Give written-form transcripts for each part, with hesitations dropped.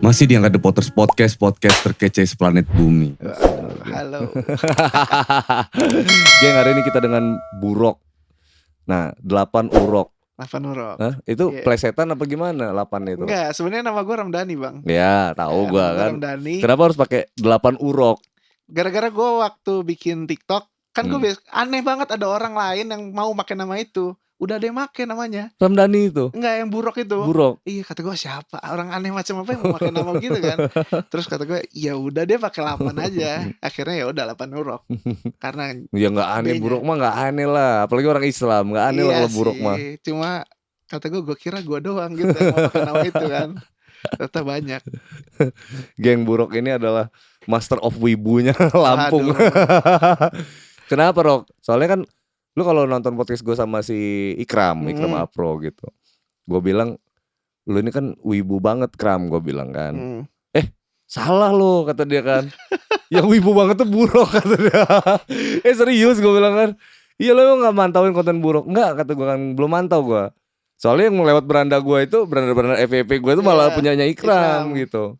Masih di Angkat The Potters Podcast, podcast terkece seplanet bumi. Halo. Geng, hari ini kita dengan Burok. Nah, 8 Urok. 8 Urok. Hah? Itu Yeah. plesetan apa gimana 8 itu? Enggak, sebenarnya nama gue Ramdhani, Bang. Ya, tahu gua nama kan. Ramdhani. Kenapa harus pakai 8 Urok? Gara-gara gue waktu bikin TikTok, kan gue aneh banget ada orang lain yang mau pakai nama itu. Udah ada yang pakai namanya. Ramdhani itu. Enggak, yang Burok itu. Burok. Iya, kata gue siapa? Orang aneh macam apa yang mau pakai nama gitu kan. Terus kata gue, ya udah dia pakai 8 aja. Akhirnya ya udah 8 Urok. Karena Ya nggak aneh, B-nya. Burok mah nggak aneh lah. Apalagi orang Islam, nggak aneh lah kalau Burok mah. Cuma kata gue kira gue doang gitu yang mau pakai nama itu kan. Ternyata banyak. Geng Burok ini adalah master of wibunya Lampung. Aduh. Kenapa, Rok? Soalnya kan lu kalau nonton podcast gue sama si Ikram Apro gitu, gue bilang lu ini kan wibu banget, Kram, gue bilang kan. Salah lo, kata dia kan. Yang wibu banget tuh Burok, kata dia. Serius, gue bilang kan. Iya, lo gak mantauin konten Burok? Enggak, kata gue kan, belum mantau gue. Soalnya yang lewat beranda gue itu, beranda FVP gue itu malah punyanya Ikram gitu.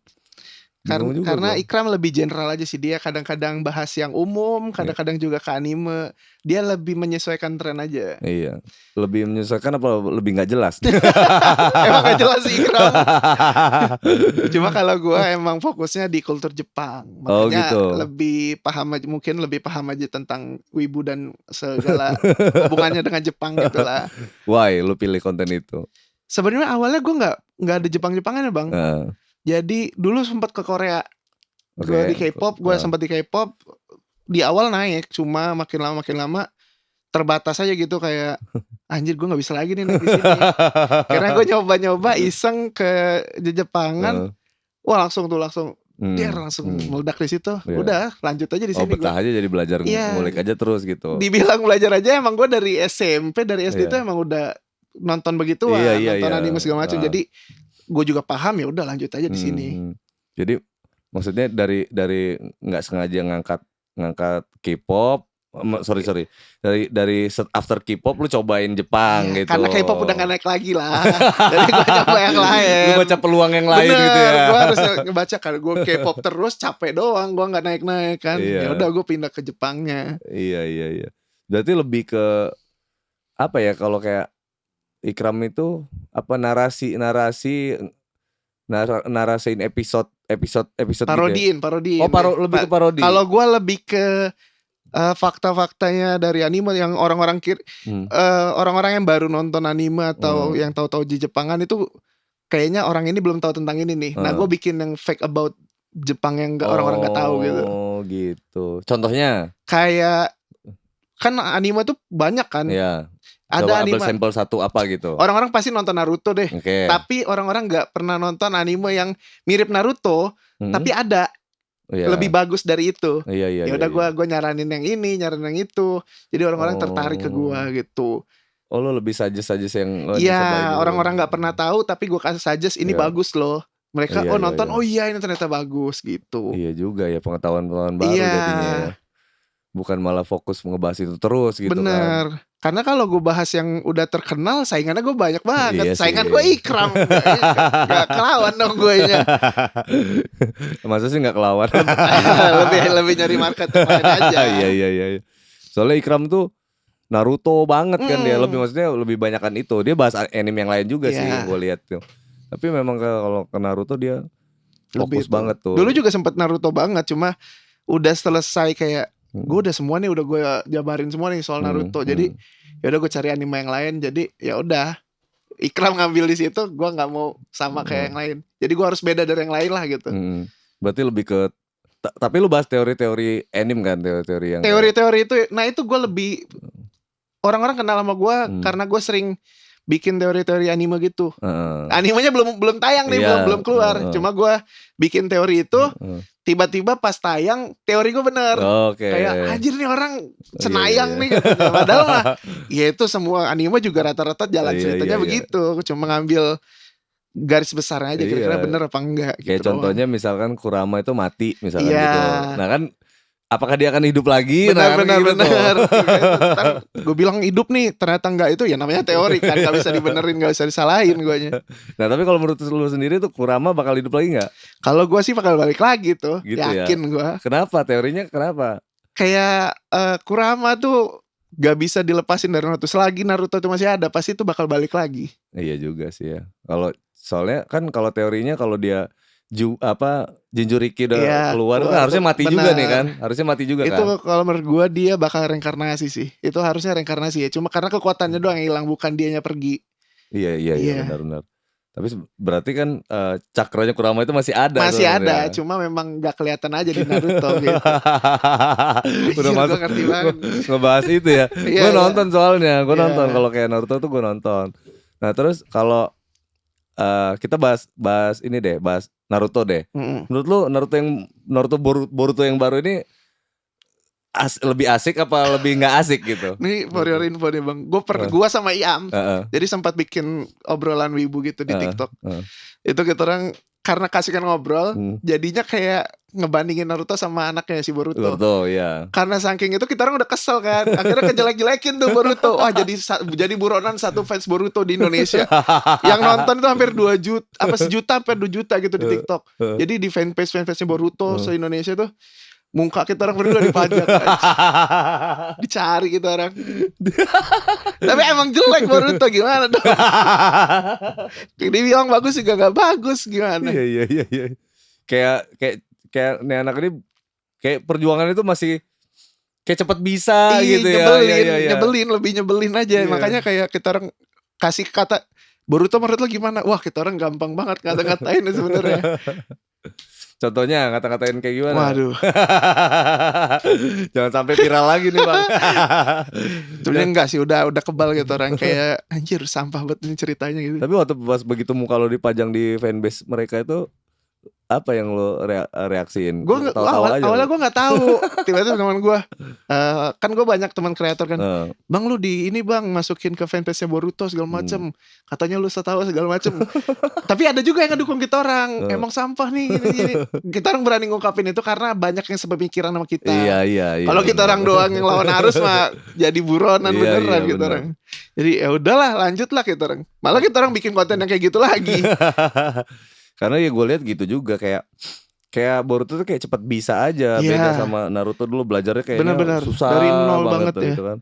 Karena Ikram lebih general aja sih. Dia kadang-kadang bahas yang umum, kadang-kadang juga ke anime. Dia lebih menyesuaikan tren aja. Iya. Lebih menyesuaikan apa lebih gak jelas? Emang gak jelas sih Ikram. Cuma kalau gue emang fokusnya di kultur Jepang. Makanya gitu. lebih paham aja, mungkin lebih paham aja tentang wibu dan segala hubungannya dengan Jepang gitu lah. Why lu pilih konten itu? Sebenarnya awalnya gue nggak ada Jepang-Jepangannya, Bang. Jadi dulu sempat ke Korea. Gue di K-pop, gue sempat di K-pop. Di awal naik, cuma makin lama terbatas aja gitu, kayak anjir gue nggak bisa lagi nih naik di sini. Karena gue nyoba iseng ke Jepangan. Wah langsung dia langsung meledak di situ. Udah lanjut aja di sini. Betah aja jadi belajar, ngulik aja terus gitu. Dibilang belajar aja, emang gue dari SMP, dari SD tuh emang udah nonton begituan, nonton anime segala macam. Jadi gue juga paham, ya udah lanjut aja di sini. Jadi maksudnya dari nggak sengaja ngangkat K-pop, sorry dari after K-pop lu cobain Jepang gitu. Karena K-pop udah nggak naik lagi lah. Jadi gue coba yang lain. Lu baca peluang yang lain gitu ya. Gue harus ngebaca, kan gue K-pop terus capek doang, gue nggak naik kan. Ya udah gue pindah ke Jepangnya. Iya. Berarti lebih ke apa ya, kalau kayak Ikram itu apa, narasiin episode parodiin. Gitu ya? Lebih ke parodi. Kalau gue lebih ke fakta-faktanya dari anime yang orang-orang yang baru nonton anime atau yang tahu-tahu di Jepangan itu kayaknya orang ini belum tahu tentang ini nih. Nah, gue bikin yang fake about Jepang yang orang-orang nggak tahu gitu. Oh gitu. Contohnya? Kayak kan anime tuh banyak kan. Iya. Ada anime sampel satu apa gitu. Orang-orang pasti nonton Naruto deh. Tapi orang-orang nggak pernah nonton anime yang mirip Naruto, tapi ada lebih bagus dari itu. Iya. Ya udah gue nyaranin yang ini, nyaranin yang itu. Jadi orang-orang tertarik ke gue gitu. Oh, lo lebih suggest yang iya, orang-orang nggak pernah tahu tapi gue kasih suggest ini bagus loh. Mereka nonton, oh iya ini ternyata bagus gitu. Iya juga ya, pengetahuan baru jadinya ya. Bukan malah fokus ngebahas itu terus gitu. Bener. Kan. Karena kalau gue bahas yang udah terkenal, saingannya gue banyak banget. Iya saingan gue Ikram. Gak kelawan dong gue nya. Masa sih gak kelawan? lebih nyari market yang lain aja. Iya. Soalnya Ikram tuh Naruto banget kan dia. Lebih banyakan itu. Dia bahas anime yang lain juga sih gue lihat tuh. Tapi memang kalau ke Naruto dia fokus banget tuh. Dulu juga sempet Naruto banget, cuma udah selesai kayak gue udah semua nih, udah gue jabarin semua nih soal Naruto. Jadi ya udah gue cari anime yang lain. Jadi ya udah Ikram ngambil di situ, gue nggak mau sama kayak yang lain. Jadi gue harus beda dari yang lain lah gitu. Berarti lebih ke tapi lu bahas teori-teori anime kan, teori-teori yang teori-teori itu. Nah itu gue lebih, orang-orang kenal sama gue karena gue sering bikin teori-teori anime gitu. Animenya belum tayang nih, belum keluar. Cuma gue bikin teori itu, tiba-tiba pas tayang teori gue bener. Kayak anjir nih orang cenayang nih katanya. Padahal mah ya itu semua anime juga rata-rata jalan ceritanya begitu. Cuma ngambil garis besarnya aja, kira-kira bener apa enggak gitu. Kayak contohnya misalkan Kurama itu mati misalkan gitu. Nah kan apakah dia akan hidup lagi? Benar. Gitu. Gue bilang hidup nih, ternyata enggak, itu ya namanya teori kan, gak bisa dibenerin, gak bisa disalahin guanya. Nah tapi kalau menurut lu sendiri tuh Kurama bakal hidup lagi nggak? Kalau gue sih bakal balik lagi tuh, gitu yakin ya? gue. Kenapa? Teorinya kenapa? Kayak Kurama tuh gak bisa dilepasin dari Naruto. Selagi Naruto itu masih ada, pasti itu bakal balik lagi. Iya juga sih ya. Kalau soalnya kan kalau teorinya kalau dia Jinchuriki udah keluar kan harusnya mati juga nih kan. Harusnya mati juga itu kan. Itu kalau menurut gue dia bakal reinkarnasi sih. Itu harusnya reinkarnasi ya. Cuma karena kekuatannya doang yang hilang, bukan dianya pergi. Iya benar. Tapi berarti kan cakranya Kurama itu masih ada. Masih ada, cuma memang gak kelihatan aja di Naruto gitu. Udah masuk ngebahas itu ya. Gue nonton soalnya, gue nonton kalau kayak Naruto tuh gue nonton. Nah terus kalau kita bahas ini deh, bahas Naruto deh. Menurut lu Naruto Boruto yang baru ini lebih asik apa lebih nggak asik gitu? Nih for your info nih bang, gua sama Iam, jadi sempat bikin obrolan wibu gitu di TikTok. Itu kita orang karena kasihkan ngobrol, jadinya kayak ngebandingin Naruto sama anaknya si Boruto. Ya. Karena saking itu kita orang udah kesel kan, akhirnya kejelek-jelekin tuh Boruto. Wah jadi buronan satu fans Boruto di Indonesia. Yang nonton itu hampir 2 juta, apa sejuta sampai 2 juta gitu di TikTok. Jadi di fanpage Boruto se-Indonesia tuh muka kita orang berdua dipajak dicari kita orang. Tapi emang jelek Boruto, gimana dong? Dibilang bagus juga gak bagus, gimana? Iya. Kayak nih anak ini kayak perjuangan itu masih kayak cepet bisa gitu ya. Nyebelin, lebih nyebelin aja. Makanya kayak kita orang kasih kata Boruto menurut lo gimana? Wah, kita orang gampang banget ngata-ngatain sebenarnya. Contohnya ngata-ngatain kayak gimana? Waduh. Jangan sampai viral lagi nih bang. Sebenarnya enggak sih, udah kebal gitu orang kayak anjir sampah banget ini ceritanya gitu. Tapi waktu pas begitu muka lo dipajang di fanbase mereka itu apa yang lo reaksiin? Gue awalnya gue nggak tahu. Tiba-tiba teman gue, kan gue banyak teman kreator kan. Bang lu di ini bang masukin ke fanpage-nya Boruto segala macem. Katanya lu tahu segala macem. Tapi ada juga yang ngedukung kita orang. Emang sampah nih gini. Kita orang berani ngungkapin itu karena banyak yang sepemikiran sama kita. Iya. Kalau kita orang doang yang lawan arus mah jadi buronan beneran kita orang. Jadi ya udahlah lanjutlah kita orang. Malah kita orang bikin konten yang kayak gitu lagi. Karena ya gue lihat gitu juga kayak Boruto tuh kayak cepat bisa aja, beda sama Naruto dulu belajarnya kayaknya bener-bener susah dari nol banget ya. Gitu kan.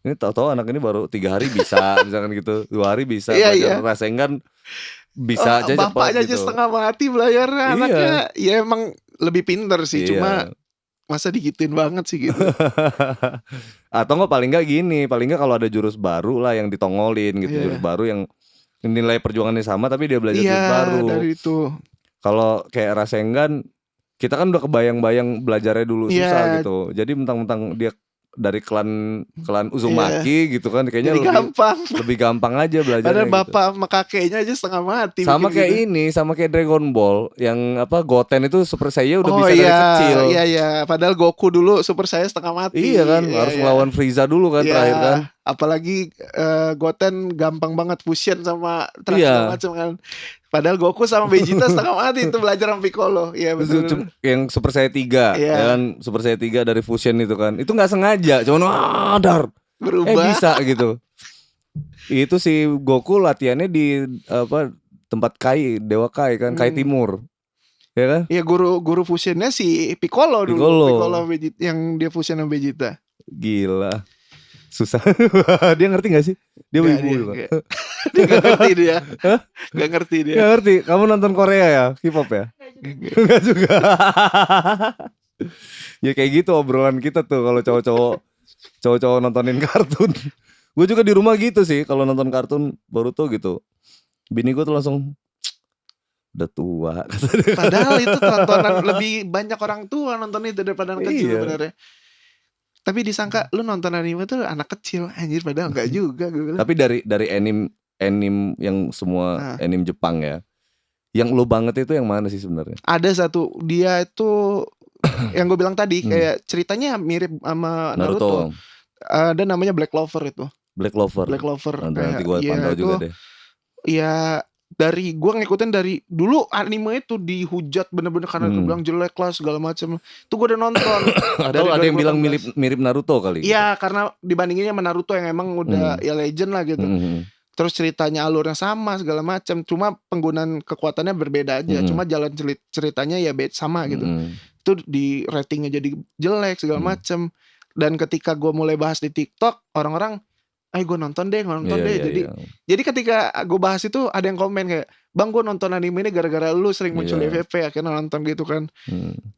Ini tahu-tahu anak ini baru 3 hari bisa, misalkan gitu, 2 hari bisa belajar Rasengan bisa aja cepat. Bapaknya aja setengah mati belajar anaknya. Ya emang lebih pinter sih, cuma masa digituin banget sih gitu. Atau nggak paling nggak kalau ada jurus baru lah yang ditongolin gitu, jurus baru yang nilai perjuangannya sama tapi dia belajar jurus baru. Dari itu. Kalau kayak Rasengan kita kan udah kebayang-bayang belajarnya dulu susah gitu. Jadi mentang-mentang dia dari klan Uzumaki gitu kan kayaknya lebih gampang aja belajarnya. Padahal bapak sama kakeknya aja setengah mati. Sama kayak gitu. Sama kayak Dragon Ball yang Goten itu Super Saiyan udah bisa dari kecil. Iya. Padahal Goku dulu Super Saiyan setengah mati. Iya kan, harus melawan Frieza dulu kan terakhir kan. Apalagi Goten gampang banget fusion sama segala macam kan. Padahal Goku sama Vegeta setengah mati itu belajar sama Piccolo. Iya betul. Yang Super Saiyan 3 ya kan, Super Saiyan 3 dari fusion itu kan. Itu enggak sengaja, cuman berubah. Bisa gitu. Itu si Goku latihannya di tempat Dewa Kai kan, Kai Timur. Ya kan? Iya guru fusionnya si Piccolo dulu. Piccolo Vegeta, yang dia fusion sama Vegeta. Gila. Susah. Dia ngerti gak sih? Dia wibu juga. Dia gak ngerti dia. Gak ngerti dia. Gak ngerti. Kamu nonton Korea ya? K-pop ya? Enggak juga. Ya kayak gitu obrolan kita tuh kalau cowok-cowok nontonin kartun. Gue juga di rumah gitu sih kalau nonton kartun Boruto gitu. Bini gue tuh langsung udah tua. Padahal itu tontonan lebih banyak orang tua nonton itu daripada anak kecil sebenarnya. Tapi disangka lu nonton anime tuh anak kecil, anjir padahal enggak juga gue bilang. Tapi dari anime yang semua anime Jepang ya. Yang lu banget itu yang mana sih sebenarnya? Ada satu, dia itu yang gue bilang tadi kayak ceritanya mirip sama Naruto. Ada namanya Black Clover itu. Black Clover. Nanti gue pantau juga deh. Iya, dari gue ngikutin dari dulu anime itu dihujat bener-bener karena bilang jelek lah segala macam. Itu gue udah nonton. Atau ada yang bilang mirip Naruto kali. Iya, karena dibandinginnya sama Naruto yang emang udah ya legend lah gitu. Terus ceritanya alurnya sama segala macam, cuma penggunaan kekuatannya berbeda aja. Cuma jalan ceritanya ya sama gitu. Itu di ratingnya jadi jelek segala macam. Dan ketika gue mulai bahas di TikTok, orang-orang gue nonton deh. Jadi ketika gue bahas itu ada yang komen kayak, "Bang, gue nonton anime ini gara-gara lu sering muncul di FYP, akhirnya nonton gitu kan."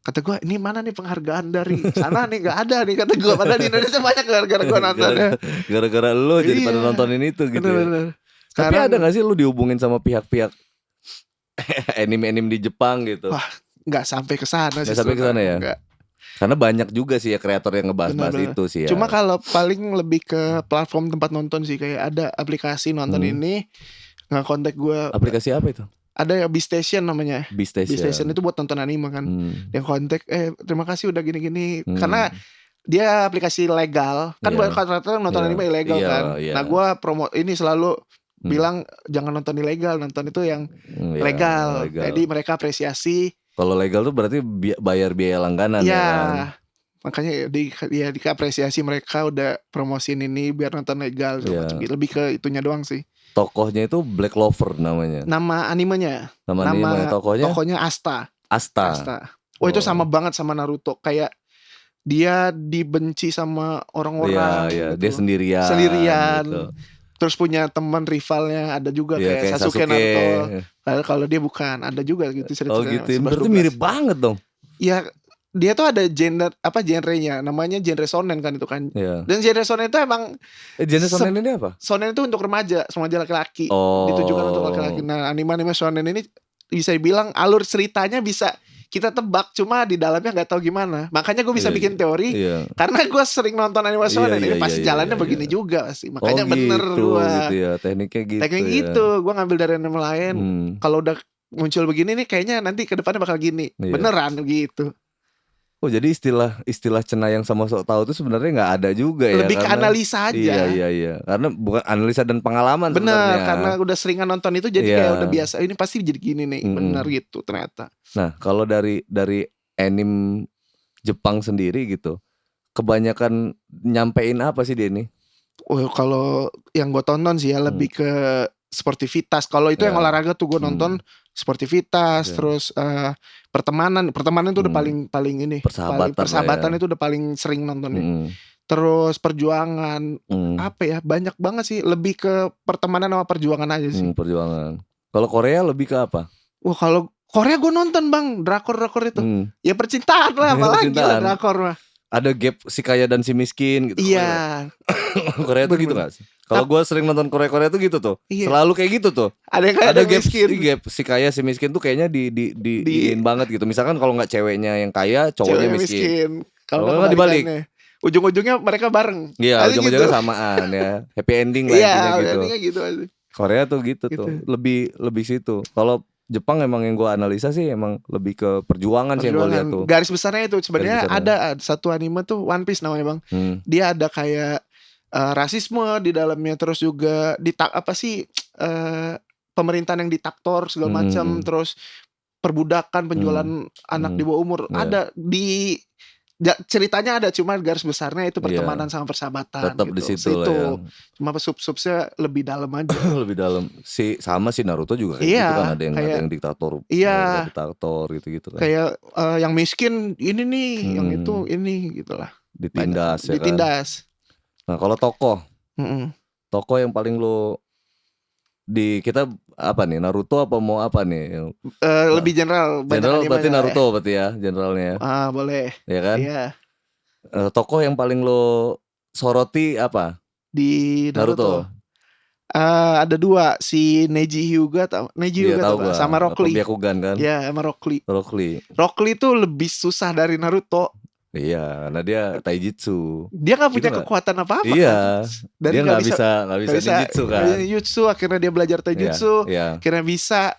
Kata gue, "Ini mana nih penghargaan dari sana nih? Gak ada nih," kata gue. Padahal di Indonesia banyak gara-gara gue nontonnya. Gara-gara lu jadi pada nontonin itu gitu. Bener. Tapi ada gak sih lu dihubungin sama pihak-pihak anime-anime di Jepang gitu? Wah, gak sampai ke sana sih. Gak sampai ke sana ya? Enggak. Karena banyak juga sih ya kreator yang ngebahas-bahas itu sih ya. Cuma kalau paling lebih ke platform tempat nonton sih, kayak ada aplikasi nonton ini nge-kontak gue. Aplikasi apa itu? Ada ya B-Station namanya. B-Station itu buat nonton anime kan. Yang kontak terima kasih udah gini-gini. Karena dia aplikasi legal. Kan buat rata-rata nonton anime ilegal kan. Nah gue promo ini selalu bilang jangan nonton ilegal, nonton itu yang legal. Jadi mereka apresiasi. Kalau legal tuh berarti bayar biaya langganan ya kan? Makanya diapresiasi mereka udah promosiin ini biar nonton legal. Lebih ke itunya doang sih. Tokohnya itu Black Clover namanya. Nama animenya. Nama tokohnya Asta. Oh itu sama banget sama Naruto. Kayak dia dibenci sama orang-orang gitu. Dia sendirian gitu. Terus punya teman rivalnya ada juga kayak Sasuke Naruto. Kalau dia bukan, ada juga gitu ceritanya. Oh gitu. Berarti mirip banget dong. Ya, dia tuh ada genrenya, namanya genre shonen kan itu kan. Dan genre shonen itu emang genre shonen ini apa? Shonen itu untuk remaja laki-laki. Ditujukan untuk laki-laki. Nah, anime shonen ini bisa dibilang alur ceritanya bisa kita tebak, cuma di dalamnya nggak tahu gimana. Makanya gue bisa bikin teori karena gue sering nonton anime shonen ini pasti jalannya begini juga pasti. Makanya bener gue gitu ya, tekniknya gitu. Gue ngambil dari anime lain. Kalau udah muncul begini nih kayaknya nanti ke depannya bakal gini. Beneran gitu. Oh jadi istilah cenayang sama sok tahu itu sebenarnya nggak ada juga ya? Lebih ke analisa aja. Iya. Karena bukan analisa dan pengalaman. Bener, sebenarnya. karena udah seringan nonton itu jadi kayak udah biasa. Ini pasti jadi gini nih, bener gitu ternyata. Nah kalau dari anime Jepang sendiri gitu, kebanyakan nyampein apa sih dia ini? Kalau yang gue tonton sih ya lebih ke sportivitas. Kalau itu yang olahraga tuh gue nonton sportivitas, terus pertemanan itu udah paling ini. Persahabatan itu udah paling sering nontonnya. Terus perjuangan, apa ya, banyak banget sih. Lebih ke pertemanan sama perjuangan aja sih. Perjuangan. Kalau Korea lebih ke apa? Wah kalau Korea gue nonton bang, drakor itu. Ya percintaan lah, apalagi lah drakor mah. Ada gap si kaya dan si miskin gitu. Iya. Korea tuh gitu gak sih? Kalau gue sering nonton Korea tuh gitu tuh. Selalu kayak gitu tuh. Ada gap miskin. Si kaya si miskin tuh kayaknya diin banget gitu. Misalkan kalau gak ceweknya yang kaya, cowoknya miskin. Kalau gak dibalik. Ujung-ujungnya mereka bareng. Iya, ujung-ujungnya samaan ya. Happy ending lah intinya gitu. Iya, endingnya gitu aja. Korea tuh gitu tuh. Lebih situ. Kalau Jepang emang yang gue analisa sih emang lebih ke perjuangan sih yang gue lihat tuh. Garis besarnya itu sebenarnya ada satu anime tuh One Piece namanya bang. Dia ada kayak rasisme di dalamnya, terus juga pemerintahan yang diktator segala macam, terus perbudakan, penjualan anak di bawah umur ada di ceritanya ada, cuma garis besarnya itu pertemanan sama persahabatan. Tetap gitu. di situ lah ya. Cuma sub-subnya lebih dalam aja. Lebih dalam. Sama si Naruto juga kayak gitu kan, ada yang diktator. Iya. Diktator gitu kan. Kayak yang miskin ini nih, yang itu ini gitulah. Ditindas ya kan. Nah, kalau tokoh yang paling lo kita apa nih, Naruto apa mau apa nih? Lebih general berarti Naruto berarti ya generalnya. Boleh. Ya kan? Iya. Tokoh yang paling lo soroti apa? Di Naruto. Ada dua, si Neji Hyuga sama Rock Lee. Byakugan kan? Iya, sama Rock Lee. Rock Lee tuh lebih susah dari Naruto. Iya, karena dia taijutsu. Dia nggak punya kekuatan apa-apa. Iya. Dan dia nggak bisa ninjutsu kan. Ninjutsu, akhirnya dia belajar taijutsu. Iya. Akhirnya bisa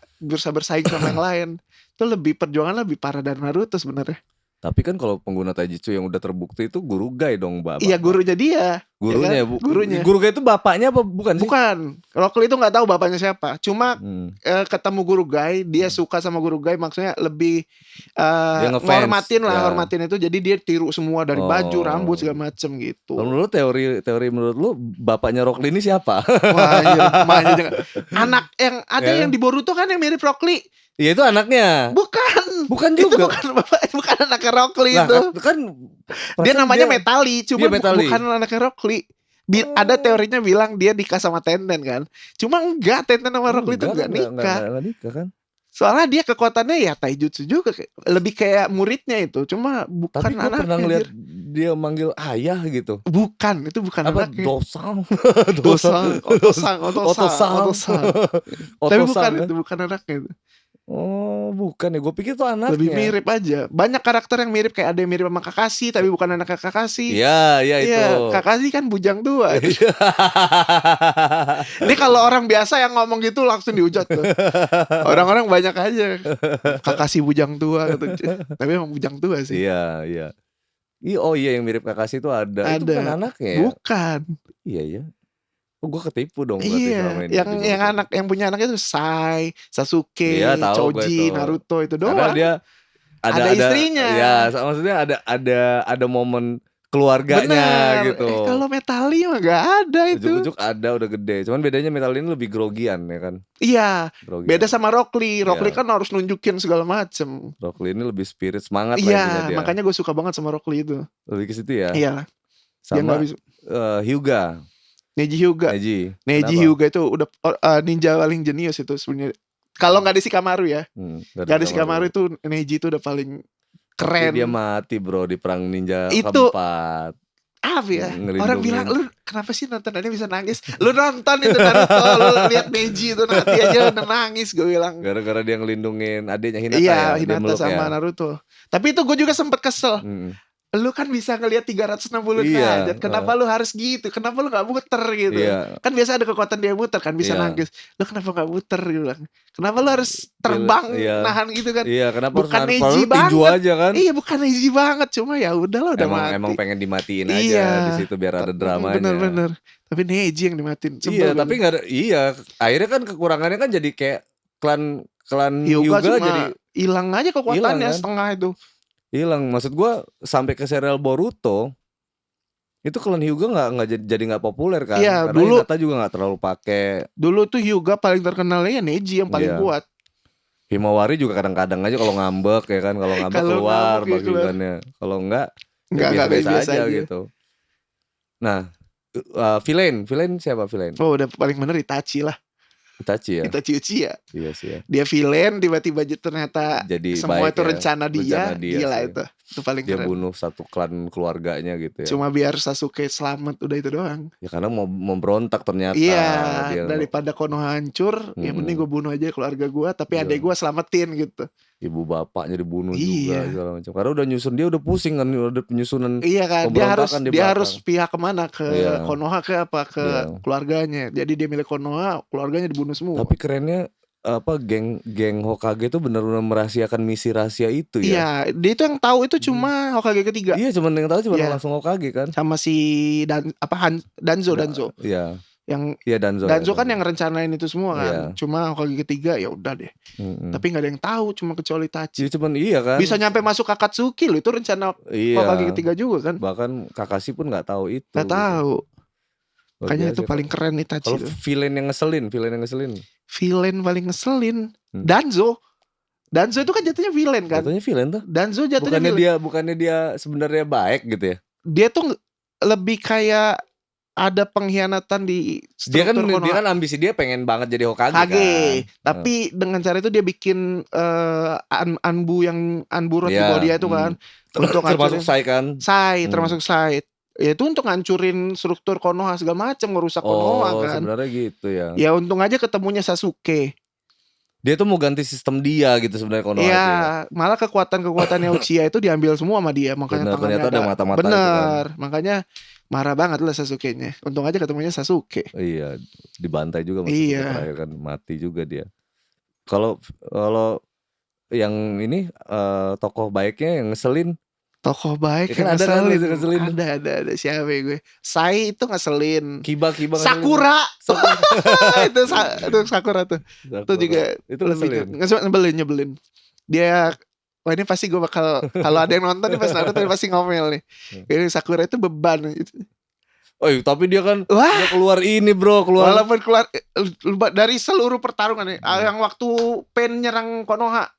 bersaing sama yang lain. Itu perjuangan lebih parah dari Naruto sebenarnya. Tapi kan kalau pengguna taijutsu yang udah terbukti itu guru Gai dong, Mbak. Iya, gurunya dia. Gurunya, ya kan? Gurunya. Guru Gai itu bapaknya apa bukan sih? Bukan. Rock Lee itu nggak tahu bapaknya siapa. Cuma ketemu guru Gai, dia suka sama guru Gai, maksudnya lebih ngormatin lah, hormatin itu. Jadi dia tiru semua dari baju, rambut segala macem gitu. Menurut teori menurut lu bapaknya Rock Lee ini siapa? Wah, anak yang ada yang di Boruto kan yang mirip Rock Lee. Iya itu anaknya. Bukan juga. Itu bukan anaknya Rock Lee itu. Kan dia namanya Metali, cuma bukan anaknya Rock Lee. Ada teorinya bilang dia nikah sama Tenten kan. Cuma enggak, Tenten sama Rock Lee itu enggak nikah. Enggak nikah kan. Soalnya dia kekuatannya ya taijutsu juga, lebih kayak muridnya itu. Cuma bukan anaknya. Tapi gue pernah ngeliat dia manggil ayah gitu. Bukan, itu bukan apa, anaknya. Dosang. Tapi bukan itu, bukan anaknya itu. Oh bukan ya, gue pikir tuh anaknya. Lebih mirip aja. Banyak karakter yang mirip, kayak ada yang mirip sama Kakashi tapi bukan anaknya Kakashi. Iya itu. Kakashi kan bujang tua. Ini kalau orang biasa yang ngomong gitu langsung dihujat tuh. Orang-orang banyak aja Kakashi bujang tua gitu. Tapi emang bujang tua sih. Iya. Oh iya, yang mirip Kakashi itu ada. Itu bukan anaknya ya? Bukan. Iya. Oh, gue ketipu dong. Iya, yang punya anak itu Sai, Sasuke, Choji, Naruto itu doang. Karena dia ada istrinya. Ya, maksudnya ada momen keluarganya. Bener. Gitu. Kalau Metali mah gak ada itu. Ujuk-ujuk ada, udah gede. Cuman bedanya Metali ini lebih grogian ya kan. Iya. Beda sama Rock Lee. Rock Lee kan harus nunjukin segala macem. Rock Lee ini lebih spirit, semangat. Iya, makanya gue suka banget sama Rock Lee itu. Lebih ke situ ya. Iya. Sama Hyuga. Neji Hyuga itu udah ninja paling jenius itu sebenarnya. Kalau nggak di Shikamaru ya, nggak di Shikamaru itu Neji itu udah paling keren. Dia mati bro di perang ninja keempat. Apa ya? Orang bilang lu kenapa sih nonton ini bisa nangis? Lu nonton itu Naruto, lu lihat Neji itu nanti aja udah nangis, gue bilang. Gara-gara dia ngelindungin adiknya Hinata. Iya, Hinata sama Naruto. Tapi itu gue juga sempet kesel. Lu kan bisa ngelihat 360 derajat. Kenapa lu harus gitu? Kenapa lu gak muter gitu? Kan biasa ada kekuatan dia muter kan, bisa nangis. Lu kenapa gak muter gitu kan? Kenapa lu harus terbang nahan gitu kan? Iya, kenapa bukan harus Neji banget aja kan? Iya, bukan Neji banget. Cuma ya udah lo udah mati. Emang pengen dimatiin aja di situ biar ada dramanya. Bener. Tapi Neji yang dimatiin. Iya, tapi nggak ada. Iya, akhirnya kan kekurangannya kan jadi kayak klan Hyuga jadi hilang aja kekuatannya setengah itu. Hilang, maksud gue sampai ke serial Boruto itu klan Hyuga nggak populer kan? Iya, karena dulu Hinata juga nggak terlalu pakai. Dulu tuh Hyuga paling terkenalnya Neji yang paling kuat. Himawari juga kadang-kadang aja kalau ngambek ya kan, kalau ngambek keluar bagiannya, kalau enggak biasa aja gitu. Nah, villain siapa villain? Oh udah paling bener Itachi lah. Itachi Uchiha. Iya sih ya. Dia villain tiba-tiba ternyata jadi semua itu ya. rencana dia gila sih. Itu paling dia keren. Bunuh satu klan keluarganya gitu ya. Cuma biar Sasuke selamat, udah itu doang. Ya karena mau memberontak ternyata. Iya, daripada Konoha hancur, ya mending gue bunuh aja keluarga gue, tapi adek gue selamatin gitu. Ibu bapaknya dibunuh juga segala macam. Karena udah dia udah pusing kan, udah penyusunan. Iya kan, dia harus pihak kemana, ke Konoha ke apa, ke keluarganya. Jadi dia milik Konoha, keluarganya dibunuh semua. Tapi kerennya geng Hokage itu benar-benar merahasiakan misi rahasia itu ya. Iya, dia itu yang tahu itu cuma Hokage ketiga. Iya, cuma yang tahu cuma langsung Hokage kan. Sama si Danzo. Iya. Danzo kan yang rencanain itu semua kan. Cuma Hokage ketiga ya udah deh. Tapi nggak ada yang tahu, cuma kecuali Itachi. Iya kan. Bisa nyampe masuk Akatsuki loh, itu rencana Hokage ketiga juga kan. Bahkan Kakashi pun nggak tahu itu. Nggak tahu. Makanya itu paling keren Itachi. Kalau villain yang ngeselin. Villain paling ngeselin Danzo itu kan jatuhnya villain kan. Jatuhnya villain tuh. Danzo jatuhnya bukannya dia sebenarnya baik gitu ya. Dia tuh lebih kayak ada pengkhianatan di struktur Konoha. Dia kan ambisi dia pengen banget jadi Hokage kan. Tapi dengan cara itu dia bikin Anbu roti dia itu kan. Untuk termasuk Sai kan. Termasuk Sai. Ya itu untuk ngancurin struktur Konoha segala macam, ngerusak Konoha kan. Sebenarnya gitu ya. Ya untung aja ketemunya Sasuke. Dia tuh mau ganti sistem dia gitu sebenarnya Konoha. Iya, malah kekuatannya Uchiha itu diambil semua sama dia, makanya ternyata ada mata-mata. Bener, kan. Makanya marah banget lah Sasuke-nya. Untung aja ketemunya Sasuke. Iya, dibantai juga terakhir kan, mati juga dia. Kalau yang ini tokoh baiknya yang ngeselin Tokoh baik ya kan ada kan ngeselin. Ada siapa ya gue. Sai itu ngeselin. Kiba Sakura. itu Sakura tuh. Itu juga itu nyebelin. Dia wah ini pasti gue bakal kalau ada yang nonton nih pas Naruto dia pasti ngomel nih. Ini Sakura itu beban gitu. Oh tapi dia kan dia keluar ini bro. Walaupun keluar dari seluruh pertarungan nih. Yang waktu Pain nyerang Konoha.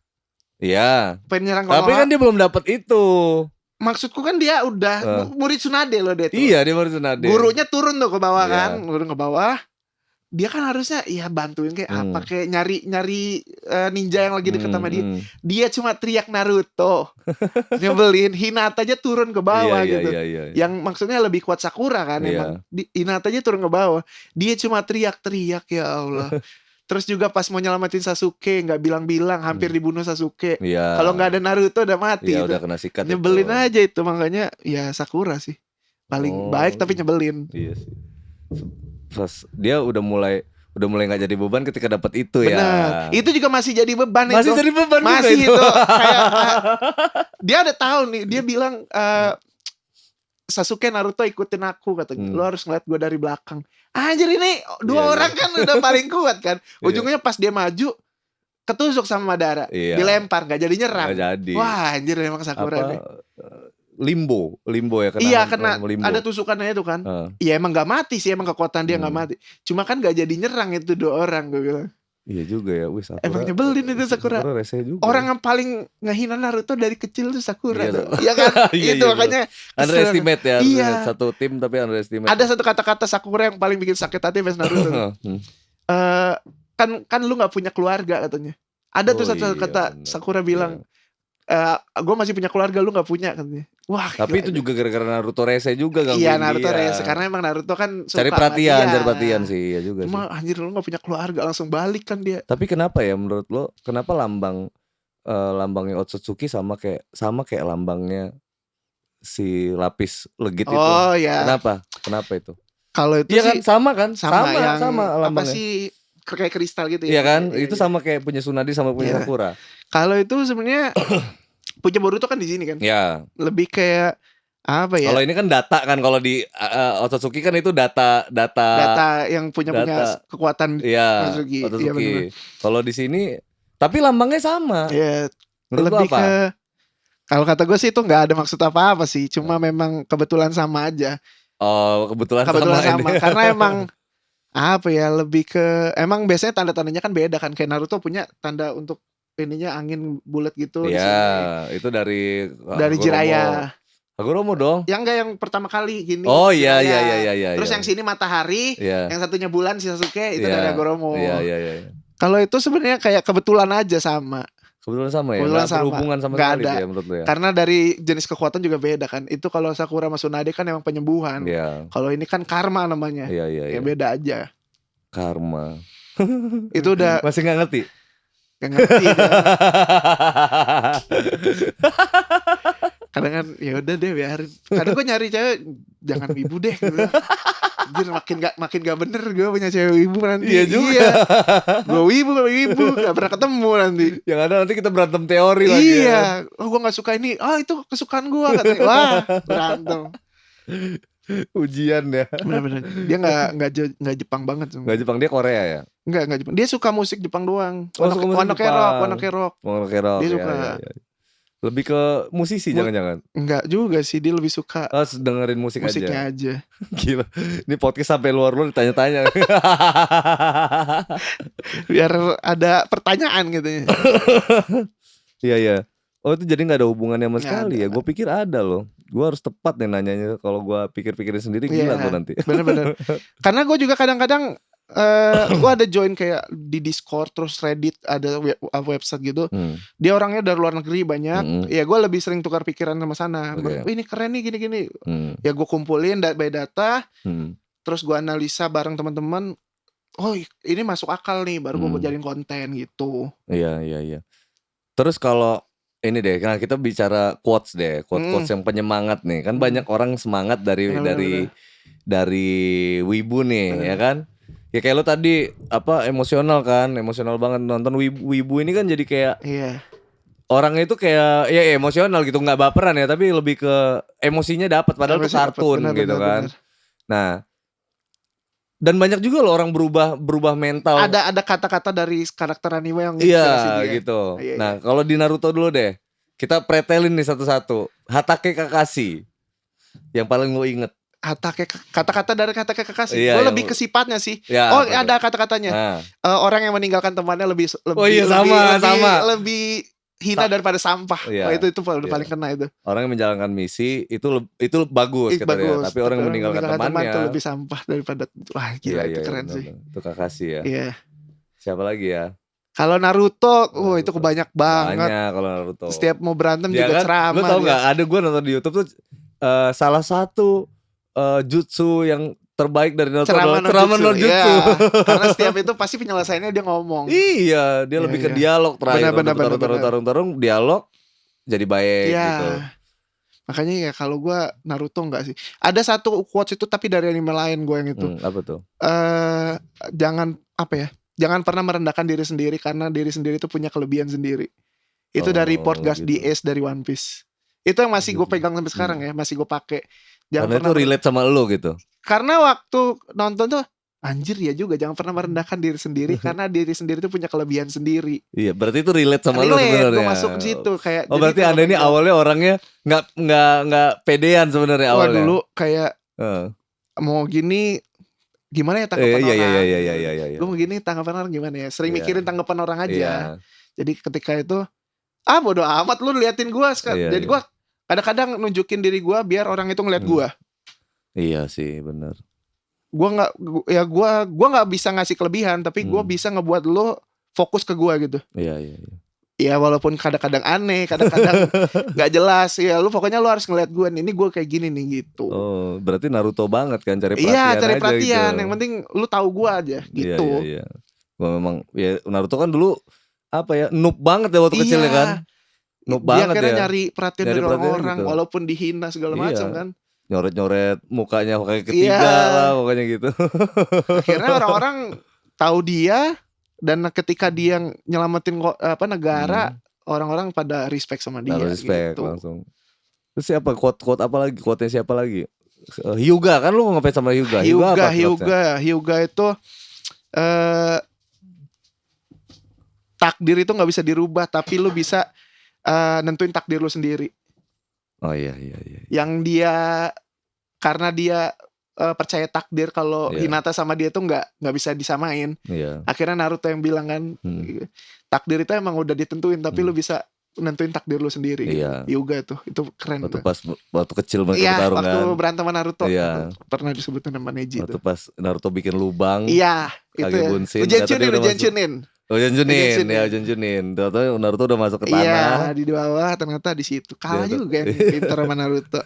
Iya. Pain nyerang Konoha. Tapi kan dia belum dapat itu. Maksudku kan dia udah murid Tsunade loh dia tuh. Iya dia murid Tsunade. Gurunya turun tuh ke bawah kan. Guru ke bawah. Dia kan harusnya ya bantuin kayak apa kayak nyari ninja yang lagi deket sama dia. Dia cuma teriak Naruto. Nyebelin. Hinata aja turun ke bawah gitu. Iya. Yang maksudnya lebih kuat Sakura kan emang. Hinata aja turun ke bawah. Dia cuma teriak-teriak ya Allah. Terus juga pas mau nyelamatin Sasuke nggak bilang-bilang hampir dibunuh Sasuke. Kalau nggak ada Naruto udah mati. Iya udah kena sikat. Nyebelin itu aja itu makanya ya Sakura sih paling baik tapi nyebelin. Iya sih. Terus dia udah mulai nggak jadi beban ketika dapat itu. Benar. Ya. Itu juga masih jadi beban masih itu. Jadi beban masih itu. Kayak dia ada tahu nih dia bilang Sasuke Naruto ikutin aku katanya. Lu harus ngeliat gue dari belakang. Anjir ini dua orang kan udah paling kuat kan. Ujungnya pas dia maju ketusuk sama Madara. Dilempar gak jadi nyerang. Gak jadi. Wah anjir emang Sakura nih. Limbo ya kena. Iya kena ada tusukannya itu kan. Iya emang gak mati sih. Emang kekuatan dia gak mati. Cuma kan gak jadi nyerang itu dua orang gue bilang. Iya juga ya. Wih, Sakura, emang nyebelin itu Sakura. Juga. Orang yang paling ngehina Naruto dari kecil tuh Sakura tuh. Iya kan? Itu makanya underestimate ya. Iya. Satu tim tapi underestimate. Ada satu kata-kata Sakura yang paling bikin sakit hati pas Naruto. Kan lu gak punya keluarga katanya. Ada tuh satu kata bener. Sakura bilang gue masih punya keluarga lu gak punya katanya. Wah, tapi itu juga gara-gara Naruto rese juga gak. Iya Naruto rese karena emang Naruto kan suka cari perhatian sih ya juga. Cuma anjir lu gak punya keluarga langsung balik kan dia. Tapi kenapa ya menurut lo kenapa lambangnya Otsutsuki sama kayak lambangnya si lapis legit itu? Oh ya. Kenapa itu? Kalau itu iya sih kan sama lambangnya. Apa sih kayak kristal gitu ya. Iya kan? Itu sama kayak punya Tsunade sama punya Sakura. Kalau itu sebenarnya punya Boruto kan di sini kan. Ya. Lebih kayak apa ya? Kalau ini kan data kan, kalau di Otsutsuki kan itu data yang punya kekuatan Otsutsuki. Otsutsuki. Kalau di sini tapi lambangnya sama. Iya. Lebih apa? Kalau kata gue sih itu nggak ada maksud apa-apa sih, cuma memang kebetulan sama aja. Oh, kebetulan sama. Karena emang apa ya, lebih ke emang biasanya tanda-tandanya kan beda kan, kayak Naruto punya tanda untuk ininya angin bulat gitu. Iya, itu dari Jiraiya. Hagoromo dong. Yang enggak yang pertama kali gini. Oh iya. Terus yang sini matahari, yang satunya bulan si Sasuke itu dari Hagoromo. Iya. Kalau itu sebenarnya kayak kebetulan aja sama. Kebetulan sama ya. Kebetulan sama. Berhubungan sama sekali ada. Ya menurut lo ya. Karena dari jenis kekuatan juga beda kan. Itu kalau Sakura sama Tsunade kan emang penyembuhan. Iya. Kalau ini kan karma namanya. Iya. Ya beda aja. Karma. Itu udah masih nggak ngerti. Gak ngerti. Kadang kan ya udah deh biarin. Kadang gue nyari cewek jangan wibu deh gitu. Anjir makin gak bener gue punya cewek wibu nanti. Iya juga. Iya. Gue wibu gak pernah ketemu nanti. Yang ada nanti kita berantem teori lagi. Iya. Oh gue gak suka ini. Oh itu kesukaan gue katanya. Wah berantem. Ujian ya. Bener-bener. Dia gak Jepang banget. Gak Jepang, dia Korea ya? Enggak Jepang. Dia suka musik Jepang doang. Wano Kerok. Dia suka. Ya. Lebih ke musisi jangan-jangan? Enggak juga sih, dia lebih suka dengerin musiknya aja. Gila. Ini podcast sampai luar ditanya-tanya. Biar ada pertanyaan gitu ya. Iya. Oh itu jadi gak ada hubungannya sama sekali ya? Gue pikir ada loh. Gue harus tepat nih nanyanya. Kalau gue pikir-pikirin sendiri gila gue nanti. Bener-bener. Karena gue juga kadang-kadang gue ada join kayak di Discord, terus Reddit, ada website gitu. Dia orangnya dari luar negeri banyak. Ya gue lebih sering tukar pikiran sama sana. Ini keren nih gini-gini. Ya gue kumpulin by data. Terus gue analisa bareng teman-teman. Oh ini masuk akal nih, baru gue jalin konten gitu. Iya. Terus kalau ini deh, karena kita bicara quotes deh, quotes yang penyemangat nih. Kan banyak orang semangat dari wibu nih, ya kan? Ya kayak lo tadi emosional banget nonton wibu ini kan, jadi kayak orangnya itu kayak ya emosional gitu, nggak baperan ya, tapi lebih ke emosinya dapat padahal itu kartun gitu kan. Nah, dan banyak juga loh orang berubah mental. Ada kata-kata dari karakter anime yang iya gitu. Nah, kalau di Naruto dulu deh. Kita pretelin nih satu-satu. Hatake Kakashi. Yang paling lo inget. Kata-kata dari Hatake Kakashi. Iya, gue lebih ke sifatnya sih. Ya, ada kata-katanya. Orang yang meninggalkan temannya lebih hina daripada sampah. Iya, itu paling kena itu. Orang yang menjalankan misi itu bagus katanya. Tapi orang yang meninggalkan temannya itu lebih sampah daripada wah gila itu keren sih. Itu Kakashi ya. Iya. Siapa lagi ya? Kalau Naruto, itu banyak banget. Banyak kalau Naruto. Setiap mau berantem juga ceramah. Lu tau nggak? Ada gue nonton di YouTube tuh salah satu jutsu yang terbaik dari Naruto adalah ceramah no jutsu. Ya, karena setiap itu pasti penyelesaiannya dia ngomong. Iya, dia lebih ke dialog terakhir. Tarung dialog jadi baik gitu. Makanya ya kalau gue Naruto enggak sih. Ada satu quotes itu tapi dari anime lain gue yang itu. Apa tuh? Jangan pernah merendahkan diri sendiri karena diri sendiri itu punya kelebihan sendiri. Itu dari Portgas gitu. DS dari One Piece. Itu yang masih gue pegang sampai sekarang ya, masih gue pakai. Karena itu relate sama lo gitu. Karena waktu nonton tuh anjir ya juga, jangan pernah merendahkan diri sendiri karena diri sendiri tuh punya kelebihan sendiri. Iya, berarti itu relate sama lo sebenarnya. Gue masuk ke situ kayak. Oh, berarti Anda ini awalnya orangnya nggak pedean sebenarnya awalnya. Dulu kayak mau gini gimana ya tanggapan orang. Iya. Gue mau gini tanggapan orang gimana ya. Sering mikirin tanggapan orang aja. Jadi ketika itu bodo amat lu liatin gue sekarang. Jadi gue kadang-kadang nunjukin diri gue biar orang itu ngeliat gue. Iya sih, benar. Gue nggak bisa ngasih kelebihan, tapi gue bisa ngebuat lo fokus ke gue gitu. Iya. Ya walaupun kadang-kadang aneh, kadang-kadang nggak jelas. Ya lu pokoknya lu harus ngeliat gue. Ini gue kayak gini nih gitu. Oh, berarti Naruto banget kan cari perhatian. Iya, cari perhatian. Gitu. Yang penting lu tahu gue aja gitu. Iya. Gue memang ya Naruto kan dulu noob banget ya waktu kecil ya kan. Noob banget ya. Dia akhirnya nyari perhatian dari orang-orang gitu. Walaupun dihina segala macam kan. Nyoret-nyoret mukanya kayak ketiga lah pokoknya gitu. Akhirnya orang-orang tahu dia dan ketika dia nyelamatin negara, orang-orang pada respect sama dia. Respect gitu. langsung. Terus siapa quote apa lagi? Quote-nya siapa lagi? Hyuga kan lu ngefans sama Hyuga. Hyuga itu takdir itu nggak bisa dirubah, tapi lu bisa nentuin takdir lu sendiri. Oh iya. Yang dia karena dia percaya takdir kalau Hinata sama dia tuh nggak bisa disamain. Akhirnya Naruto yang bilang kan takdir itu emang udah ditentuin, tapi lu bisa nentuin takdir lu sendiri. Hyuga itu keren. Waktu kecil mereka bertarung kan. Waktu berantem sama Naruto pernah disebutin nama Neji. Waktu pas Naruto bikin lubang. Iya itu. Ujian Junin. Ternyata Naruto udah masuk ke tanah. Iya di bawah ternyata di situ. Kalah juga yang pintar sama Naruto.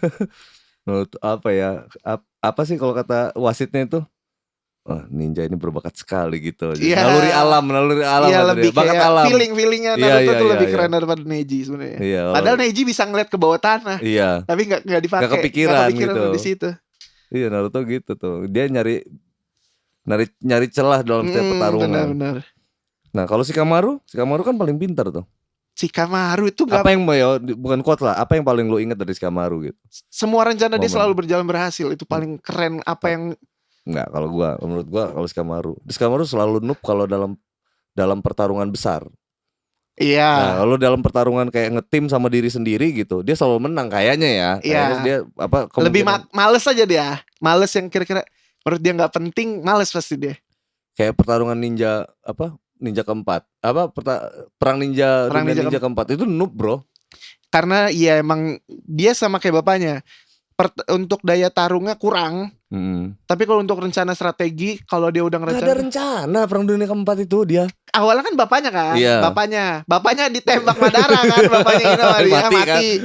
Apa sih kalau kata wasitnya itu? Oh, ninja ini berbakat sekali gitu. Naluri alam iya, lebih bakat kayak alam. Feelingnya Naruto tuh lebih keren daripada Neji sebenarnya. Padahal Neji bisa ngeliat ke bawah tanah. Tapi nggak dipakai. Nggak kepikiran gitu. Di situ. Iya, Naruto gitu tuh. Dia nyari celah dalam setiap pertarungan. Benar. Nah, kalau Shikamaru kan paling pintar tuh. Shikamaru itu gak... Apa yang bukan quote lah, apa yang paling lo ingat dari Shikamaru gitu? Semua rencana dia selalu berjalan berhasil. Itu paling keren. Apa yang enggak, menurut gua kalau Shikamaru selalu noob kalau dalam pertarungan besar. Iya. Nah, kalau dalam pertarungan kayak ngetim sama diri sendiri gitu, dia selalu menang kayaknya ya. Iya. Dia lebih males aja dia. Males yang kira-kira menurut dia nggak penting, males pasti dia. Kayak pertarungan ninja keempat. Perang ninja keempat itu noob, bro. Karena ya emang dia sama kayak bapaknya. Untuk daya tarungnya kurang. Tapi kalau untuk rencana strategi, kalau dia udah nggak ada rencana perang dunia keempat itu dia. Awalnya kan bapaknya kan, iya. bapaknya ditembak Madara kan, bapaknya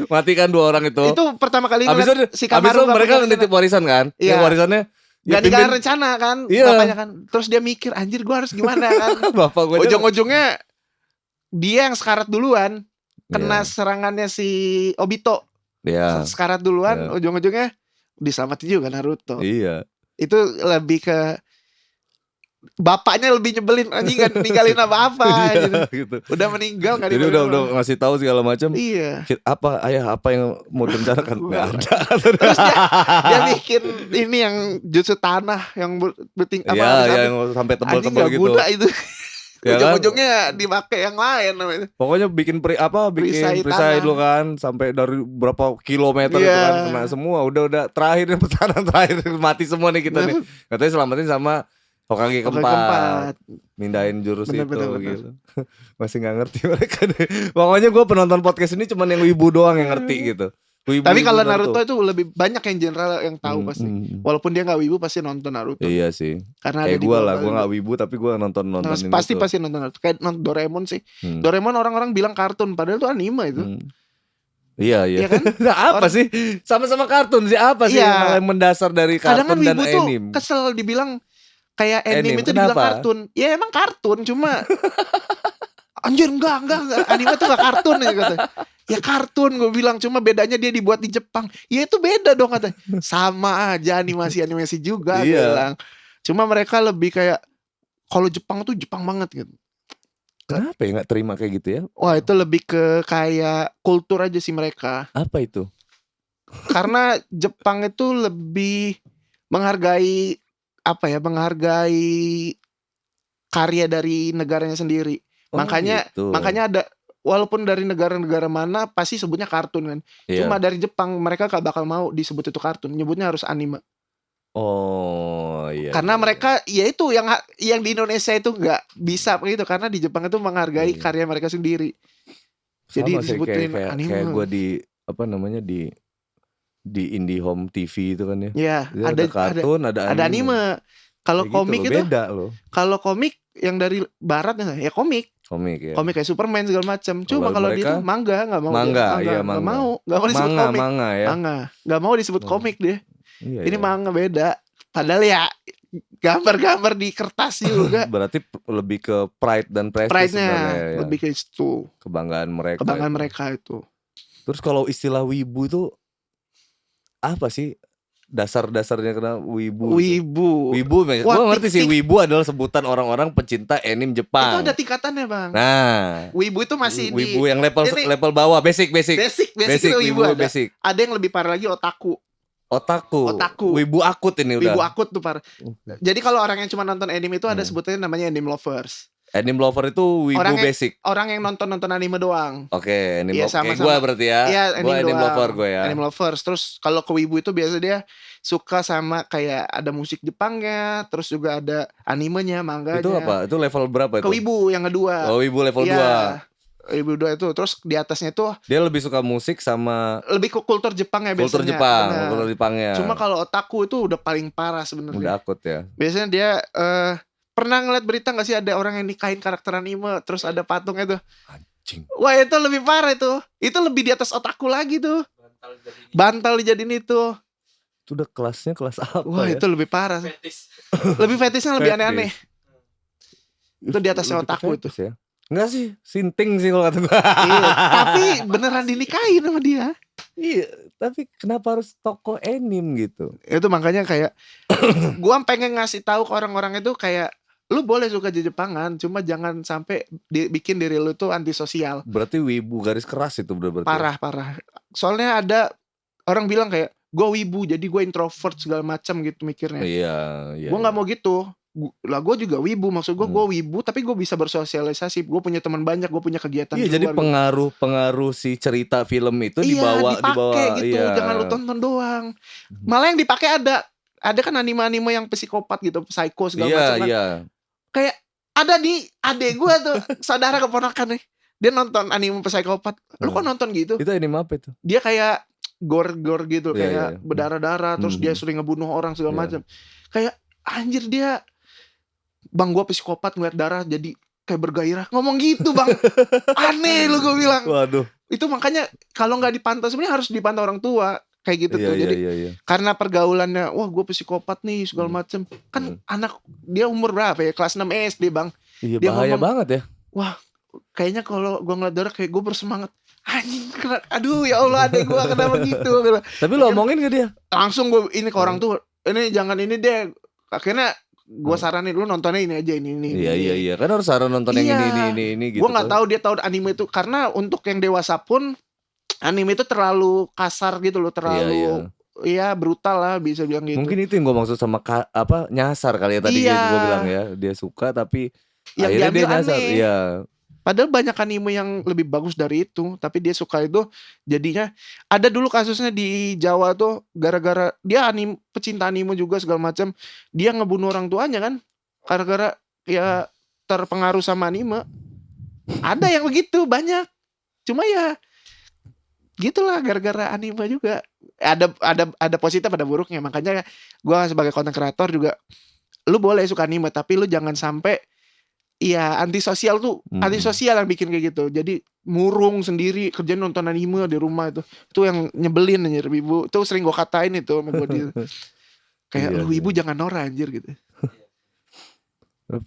mati kan 2 orang itu. Itu pertama kali ngeliat si Kamaru. Abis itu mereka nitip warisan kan, warisannya. Gak ninggalin rencana kan, bapaknya kan. Terus dia mikir, anjir gue harus gimana kan. Ujung-ujungnya dia yang sekarat duluan, kena serangannya si Obito. Sekarat duluan, ujung-ujungnya diselamatin juga Naruto. Iya. Itu lebih ke bapaknya lebih nyebelin, anjing kan ninggalin apa-apa gitu. Udah meninggal gak Jadi udah ngasih tahu segala macam. Iya. Apa yang mau direncanakan? Nggak ada. Terus dia bikin ini yang jutsu tanah yang berting apa? Iya, yang sampai tebal-tebal gitu. Guna itu. Ya ujung-ujungnya dipakai yang lain namanya. Pokoknya bikin perisai dulu kan, sampai dari berapa kilometer itu kan kena semua. Udah terakhir pesanan terakhir mati semua nih kita nih. Katanya selamatin sama Hokage keempat. Mindahin jurus itu gitu. Masih gak ngerti mereka deh. Pokoknya gue penonton podcast ini cuman yang wibu doang yang ngerti gitu. Tapi kalau Naruto itu lebih banyak yang general yang tahu pasti. Walaupun dia nggak wibu pasti nonton Naruto. Iya sih. Karena kayak gue lah, gue nggak wibu tapi gue nonton ini. Pasti nonton Naruto. Kayak nonton Doraemon sih. Doraemon orang-orang bilang kartun, padahal itu anime itu. Iya ya kan? Nah, apa sih? Sama-sama kartun sih, apa sih yang mendasar dari kartun dan anime? Kesel dibilang kayak anime itu dibilang kartun. Ya emang kartun, cuma anjir enggak anime tuh gak kartun ya kata. Ya kartun gue bilang, cuma bedanya dia dibuat di Jepang. Ya itu beda dong kata. Sama aja animasi juga bilang. Cuma mereka lebih kayak kalau Jepang tuh Jepang banget gitu. Kenapa ya gak terima kayak gitu ya? Wah itu lebih ke kayak kultur aja sih mereka. Apa itu? Karena Jepang itu lebih menghargai karya dari negaranya sendiri. Makanya ada, walaupun dari negara-negara mana pasti sebutnya kartun kan. Cuma dari Jepang mereka gak bakal mau disebut itu kartun, nyebutnya harus anime. Oh iya. Karena mereka ya itu yang di Indonesia itu nggak bisa begitu, karena di Jepang itu menghargai karya mereka sendiri. Jadi disebutin anime. Kayak gue di IndiHome TV itu kan ya. Iya, ada kartun, ada anime. Kalau komik gitu, beda loh. Kalau komik yang dari barat ya komik ya. Komik kayak Superman segala macam. Cuma kalau dia tuh mangga nggak mau. Nggak mau disebut komik. Nggak mau disebut komik dia. Ini manga beda. Padahal ya gambar-gambar di kertas juga. Berarti lebih ke pride dan prestige. Pride-nya lebih ke itu. Kebanggaan mereka itu. Terus kalau istilah wibu itu apa sih? Dasar-dasarnya kena wibu. Wibu. Gue ngerti sih, wibu adalah sebutan orang-orang pecinta anime Jepang. Itu ada tingkatannya, Bang. Nah, wibu itu masih wibu yang level bawah, basic itu wibu ada. Ada yang lebih parah lagi, otaku. Wibu akut ini udah. Wibu akut tuh parah. Jadi kalau orang yang cuma nonton anime itu ada sebutannya namanya anime lovers. Anime lover itu wibu basic. Orang yang nonton anime doang. Oke, anime lover. Kayak gue berarti ya. Iya, anime lover gue ya. Anime lovers. Terus kalau ke wibu itu biasa dia suka sama kayak ada musik Jepangnya, terus juga ada animenya, manganya. Itu apa? Itu level berapa itu? Ke wibu yang kedua. Oh, wibu level 2. Wibu 2 itu. Terus di atasnya tuh dia lebih suka musik sama lebih ke kultur Jepang ya biasanya. Kultur Jepangnya. Cuma kalau otaku itu udah paling parah sebenarnya. Udah akut ya. Biasanya dia pernah ngeliat berita gak sih ada orang yang nikahin karakter anime terus ada patungnya tuh? Anjing. Wah itu lebih parah itu. Itu lebih di atas otaku lagi tuh. Bantal dijadiin itu. Itu udah kelasnya kelas apa? Wah itu lebih parah. Lebih fetisnya lebih aneh-aneh. Itu di atasnya otaku itu. Ya? Enggak sih, sinting sih kalau kata gue. Iya, tapi beneran dinikahin sama dia. Iya, tapi kenapa harus toko anime gitu? Itu makanya kayak gua pengen ngasih tahu ke orang-orang itu kayak lu boleh suka Jepangan, cuma jangan sampai bikin diri lu tuh antisosial. Berarti wibu garis keras itu berarti. Parah. Soalnya ada orang bilang kayak gue wibu jadi gue introvert segala macam gitu mikirnya. Iya. Gue nggak mau gitu. Lah gue juga wibu, maksud gue wibu tapi gue bisa bersosialisasi, gue punya teman banyak, gue punya kegiatan. Iya, jadi pengaruh si cerita film itu dibawa gitu, jangan lu tonton doang. Malah yang dipakai ada kan anime-anime yang psikopat gitu, psycho segala macam. Iya. Kayak ada nih adek gue tuh saudara keponakan nih, dia nonton anime psikopat. Lu kok nonton gitu? Itu anime apa itu? Dia kayak gore gitu, kayak berdarah-darah, terus dia sering ngebunuh orang segala macam. Kayak anjir dia, bang gue psikopat ngeliat darah jadi kayak bergairah, ngomong gitu bang. Aneh lu gue bilang. Waduh. Itu makanya kalau nggak dipantau, sebenarnya harus dipantau orang tua kayak gitu tuh. Jadi karena pergaulannya, wah gue psikopat nih segala macem. Kan anak dia umur berapa ya, kelas 6 SD bang. Iya, dia bahaya banget ya. Wah kayaknya kalau gue ngeliat darah kayak gue bersemangat. Anjing, aduh ya Allah adek gue kenapa gitu. Tapi lo omongin ke dia? Langsung gue ini ke orang tua, ini jangan ini deh. Akhirnya gue saranin lu nontonnya ini aja ini. Iya. Kan harus saran nonton yang ini gitu. Gue nggak tahu dia tahu anime itu karena untuk yang dewasa pun anime itu terlalu kasar gitu loh, terlalu iya brutal lah bisa bilang gitu. Mungkin itu yang gue maksud sama nyasar kali ya tadi gue bilang ya, dia suka tapi yang akhirnya dia nyasar. aneh. Iya. Padahal banyak anime yang lebih bagus dari itu, tapi dia suka itu. Jadinya ada dulu kasusnya di Jawa tuh gara-gara dia pecinta anime juga segala macam, dia ngebunuh orang tuanya kan gara-gara ya terpengaruh sama anime. Ada yang begitu banyak. Cuma ya gitulah gara-gara anime juga. Ada positif ada buruknya. Makanya gue sebagai content creator juga, lu boleh suka anime tapi lu jangan sampai antisosial tuh. Antisosial yang bikin kayak gitu. Jadi murung sendiri kerjaan nonton anime di rumah itu yang nyebelin anjir ibu. Itu sering gue katain itu sama gue kayak lu ibu jangan norak anjir gitu.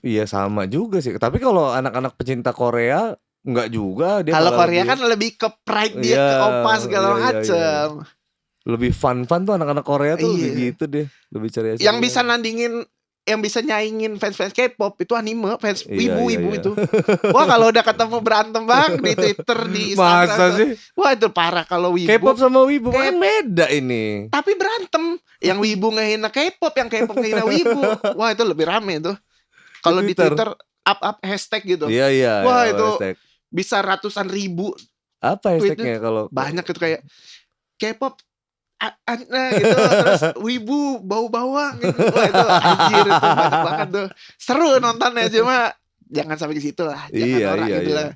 Iya sama juga sih. Tapi kalau anak-anak pecinta Korea enggak juga dia. Kalau Korea kan lebih ke pride dia, ke opa segala macam. Lebih fun tuh anak-anak Korea tuh lebih gitu deh. Lebih ceria. Yang bisa nandingin, yang bisa nyaingin fans-fans K-pop itu anime, fans ibu-ibu itu. Wah kalau udah ketemu berantem bang di Twitter, di Instagram. Masa sih? Wah itu parah kalau wibu. K-pop sama wibu kan beda ini. Tapi berantem. Yang wibu ngehina K-pop, yang K-pop ngehina wibu. Wah itu lebih rame tuh. Kalau di Twitter up hashtag gitu. Iya. Wah itu hashtag. Bisa ratusan ribu. Apa hashtagnya kalau? Banyak itu kayak K-pop gitu, terus wibu bau bawang gitu. Wah itu anjir itu banyak banget tuh. Seru nontonnya, cuma jangan sampai ke situ lah. Jangan gitu lah.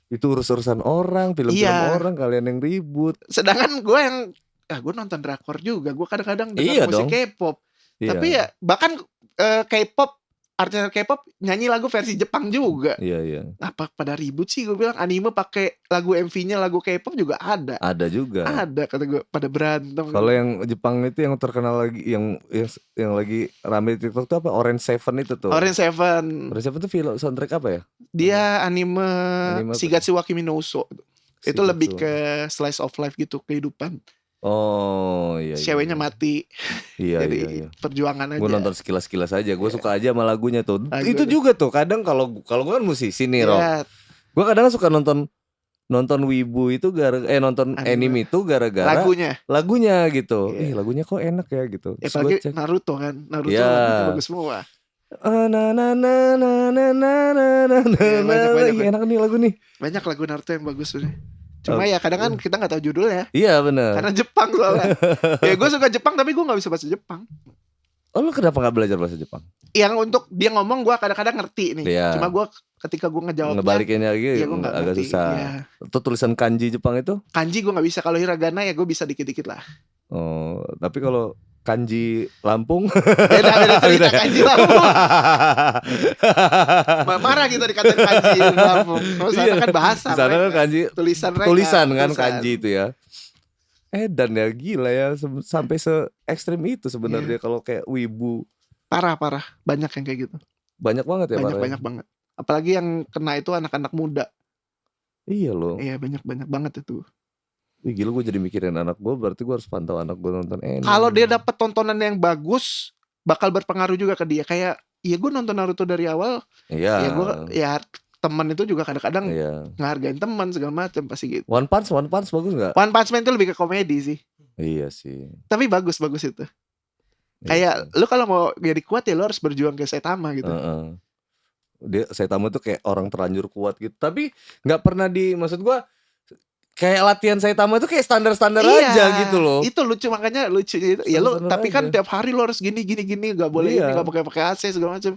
Itu urusan orang, film-film orang, kalian yang ribut. Sedangkan gue yang gue nonton drakor juga. Gue kadang-kadang dengar musik K-pop. Tapi ya bahkan K-pop, artis K-pop nyanyi lagu versi Jepang juga. Iya. Apa pada ribut sih? Gue bilang anime pakai lagu MV-nya lagu K-pop juga ada. Ada juga. Ada kata gue pada berantem. Kalau yang Jepang itu yang terkenal lagi yang lagi rame di TikTok itu apa? Orange Seven itu tuh. Orange Seven tuh film soundtrack apa ya? Dia anime Shigatsu wa Kimi no Uso. Itu lebih ke slice of life gitu, kehidupan. Oh iya. Ceweknya mati. Iya. Jadi perjuangan aja. Gue nonton sekilas aja. Gue suka aja sama lagunya tuh. Itu juga tuh. Kadang kalau gue kan musisi nih, Rob. Gue kadang suka nonton wibu itu nonton anime itu gara-gara lagunya gitu. Lagunya kok enak ya gitu. Apalagi Naruto kan. Naruto lagunya bagus semua. Enak nih lagu nih. Banyak lagu Naruto yang bagus sebenarnya. Cuma ya kadang kan kita gak tahu judulnya. Iya benar. Karena Jepang soalnya. Ya gue suka Jepang tapi gue gak bisa bahasa Jepang. Oh lu kenapa gak belajar bahasa Jepang? Yang untuk dia ngomong gue kadang-kadang ngerti nih. Cuma gue ketika gue ngejawabnya ngebalikinnya lagi agak ngerti. susah. Itu tulisan kanji Jepang itu? Kanji gue gak bisa. Kalau hiragana ya gue bisa dikit-dikit lah. Oh tapi kalau kanji Lampung beda cerita kanji Lampung. Marah kita dikatain kanji Lampung. Sana kan bahasa. Sana kan kanji tulisan kan kanji itu ya. Dan ya gila ya sampai se ekstrim itu sebenarnya kalau kayak wibu. Parah banyak yang kayak gitu. Banyak banget ya. Banyak banget. Apalagi yang kena itu anak-anak muda. Iya loh. Iya banyak banget itu. Gila gue jadi mikirin anak gue, berarti gue harus pantau anak gue nonton anime. Kalau dia dapat tontonan yang bagus, bakal berpengaruh juga ke dia. Kayak, gue nonton Naruto dari awal. Iya. Teman itu juga kadang-kadang ngehargain teman segala macam pasti gitu. One Punch bagus nggak? One Punch Man itu lebih ke komedi sih. Iya sih. Tapi bagus itu. Kayak lu kalau mau jadi kuat ya lu harus berjuang kayak Saitama gitu. Saitama tuh kayak orang terlanjur kuat gitu. Tapi nggak pernah maksud gue. Kayak latihan Saitama itu kayak standar-standar aja gitu loh. Itu lucu, makanya lucunya itu. Ya lu tapi kan tiap hari lu harus gini enggak boleh ini enggak pakai AC segala macam.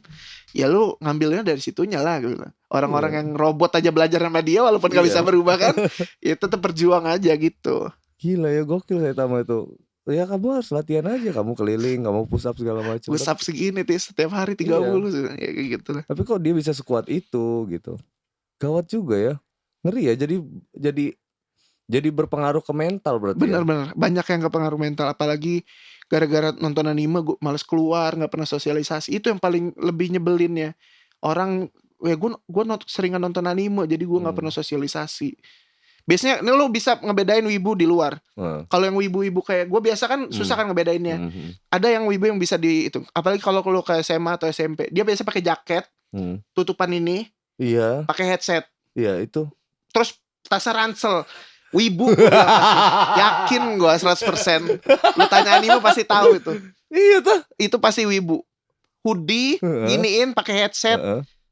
Ya lu ngambilnya dari situnya lah gitu. Orang-orang yang robot aja belajar sama dia walaupun enggak bisa berubah kan. Ya tetap berjuang aja gitu. Gila ya, gokil Saitama itu. Ya kamu harus latihan aja, kamu keliling, kamu push up segala macam. Push up segini tuh setiap hari 30 ya kayak gitu lah. Tapi kok dia bisa sekuat itu gitu. Gawat juga ya. Ngeri ya jadi berpengaruh ke mental berarti. Benar. Banyak yang kepengaruh mental. Apalagi gara-gara nonton anime gue males keluar, gak pernah sosialisasi. Itu yang paling lebih nyebelin ya. Orang gue seringan nonton anime, jadi gue gak pernah sosialisasi. Biasanya ini lo bisa ngebedain wibu di luar. Kalau yang wibu-wibu kayak gue biasa kan susah kan ngebedainnya. Ada yang wibu yang bisa di itu. Apalagi kalau lo ke SMA atau SMP, dia biasa pakai jaket, tutupan ini, iya, pakai headset. Iya itu. Terus tasnya ransel. Wibu gue bilang pasti. Yakin gue 100%. Lu tanya anime pasti tahu itu. Iya tuh. Itu pasti wibu. Hoodie, giniin pakai headset.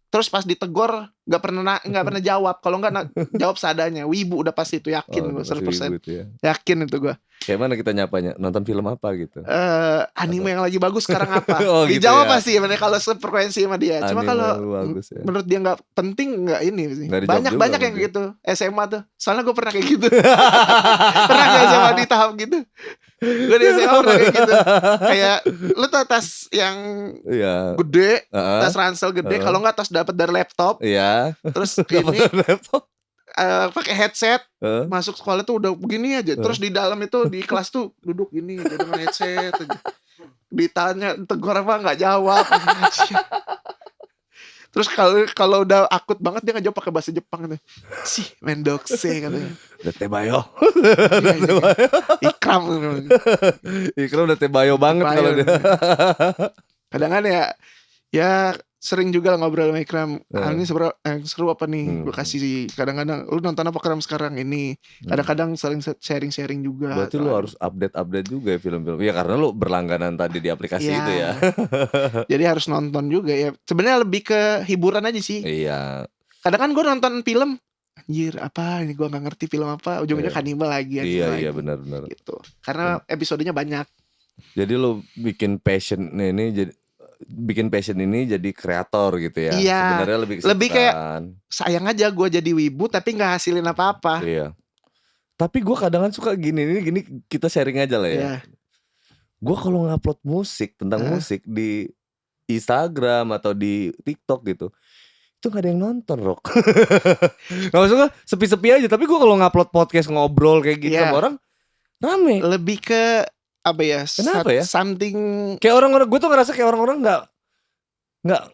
Terus pas ditegor nggak pernah jawab. Kalau nggak jawab seadanya. Wibu udah pasti itu, yakin gue 100%. Itu ya. Yakin itu gue. Kayak mana kita nyapanya? Nonton film apa gitu? Anime yang lagi bagus sekarang apa? Gitu dijawab ya? Pasti kalau sefrekuensi sama dia. Cuma kalau menurut dia nggak penting, nggak ini sih. Banyak yang gitu SMA tuh. Soalnya gue pernah kayak gitu. Pernah gak SMA di tahap gitu. Gue di SMA pernah kayak gitu. Kayak lu tau tas yang gede, tas ransel gede. Kalau nggak tas dapat dari laptop. Iya. Terus ini laptop. Pakai headset, masuk sekolah tuh udah begini aja. Terus di dalam itu di kelas tuh duduk gini dengan headset aja. Ditanya tegur apa nggak jawab. Terus kalau udah akut banget dia nggak jawab pakai bahasa Jepang gitu. Sih mendokse katanya. Udah tebayo. Ikram udah tebayo banget kalau dia. Kadang-kadang ya sering juga lah ngobrol sama Ikram. Ini seru apa nih? Gue kasih kadang-kadang lu nonton apa Ikram sekarang ini. Kadang-kadang saling sharing-sharing juga. Berarti lu harus update juga ya film-film. Ya karena lu berlangganan tadi di aplikasi itu ya. Jadi harus nonton juga ya. Sebenarnya lebih ke hiburan aja sih. Iya. Kadang kan gue nonton film, anjir apa ini gue nggak ngerti film apa. Ujungnya kanibal lagi. Iya benar-benar. Gitu. Karena episodenya banyak. Jadi lu bikin passion ini jadi kreator gitu ya. Iya. Sebenarnya lebih kayak sayang aja gue jadi wibu tapi nggak hasilin apa-apa. Iya. Tapi gue kadang suka gini kita sharing aja lah ya. Iya. Gue kalau ngupload musik tentang musik di Instagram atau di TikTok gitu, itu gak ada yang nonton, Rok. Gak maksudnya sepi-sepi aja. Tapi gue kalau ngupload podcast ngobrol kayak gitu sama orang rame. Lebih ke apa ya? Kenapa ya? Something kayak orang-orang, gue tuh ngerasa kayak orang-orang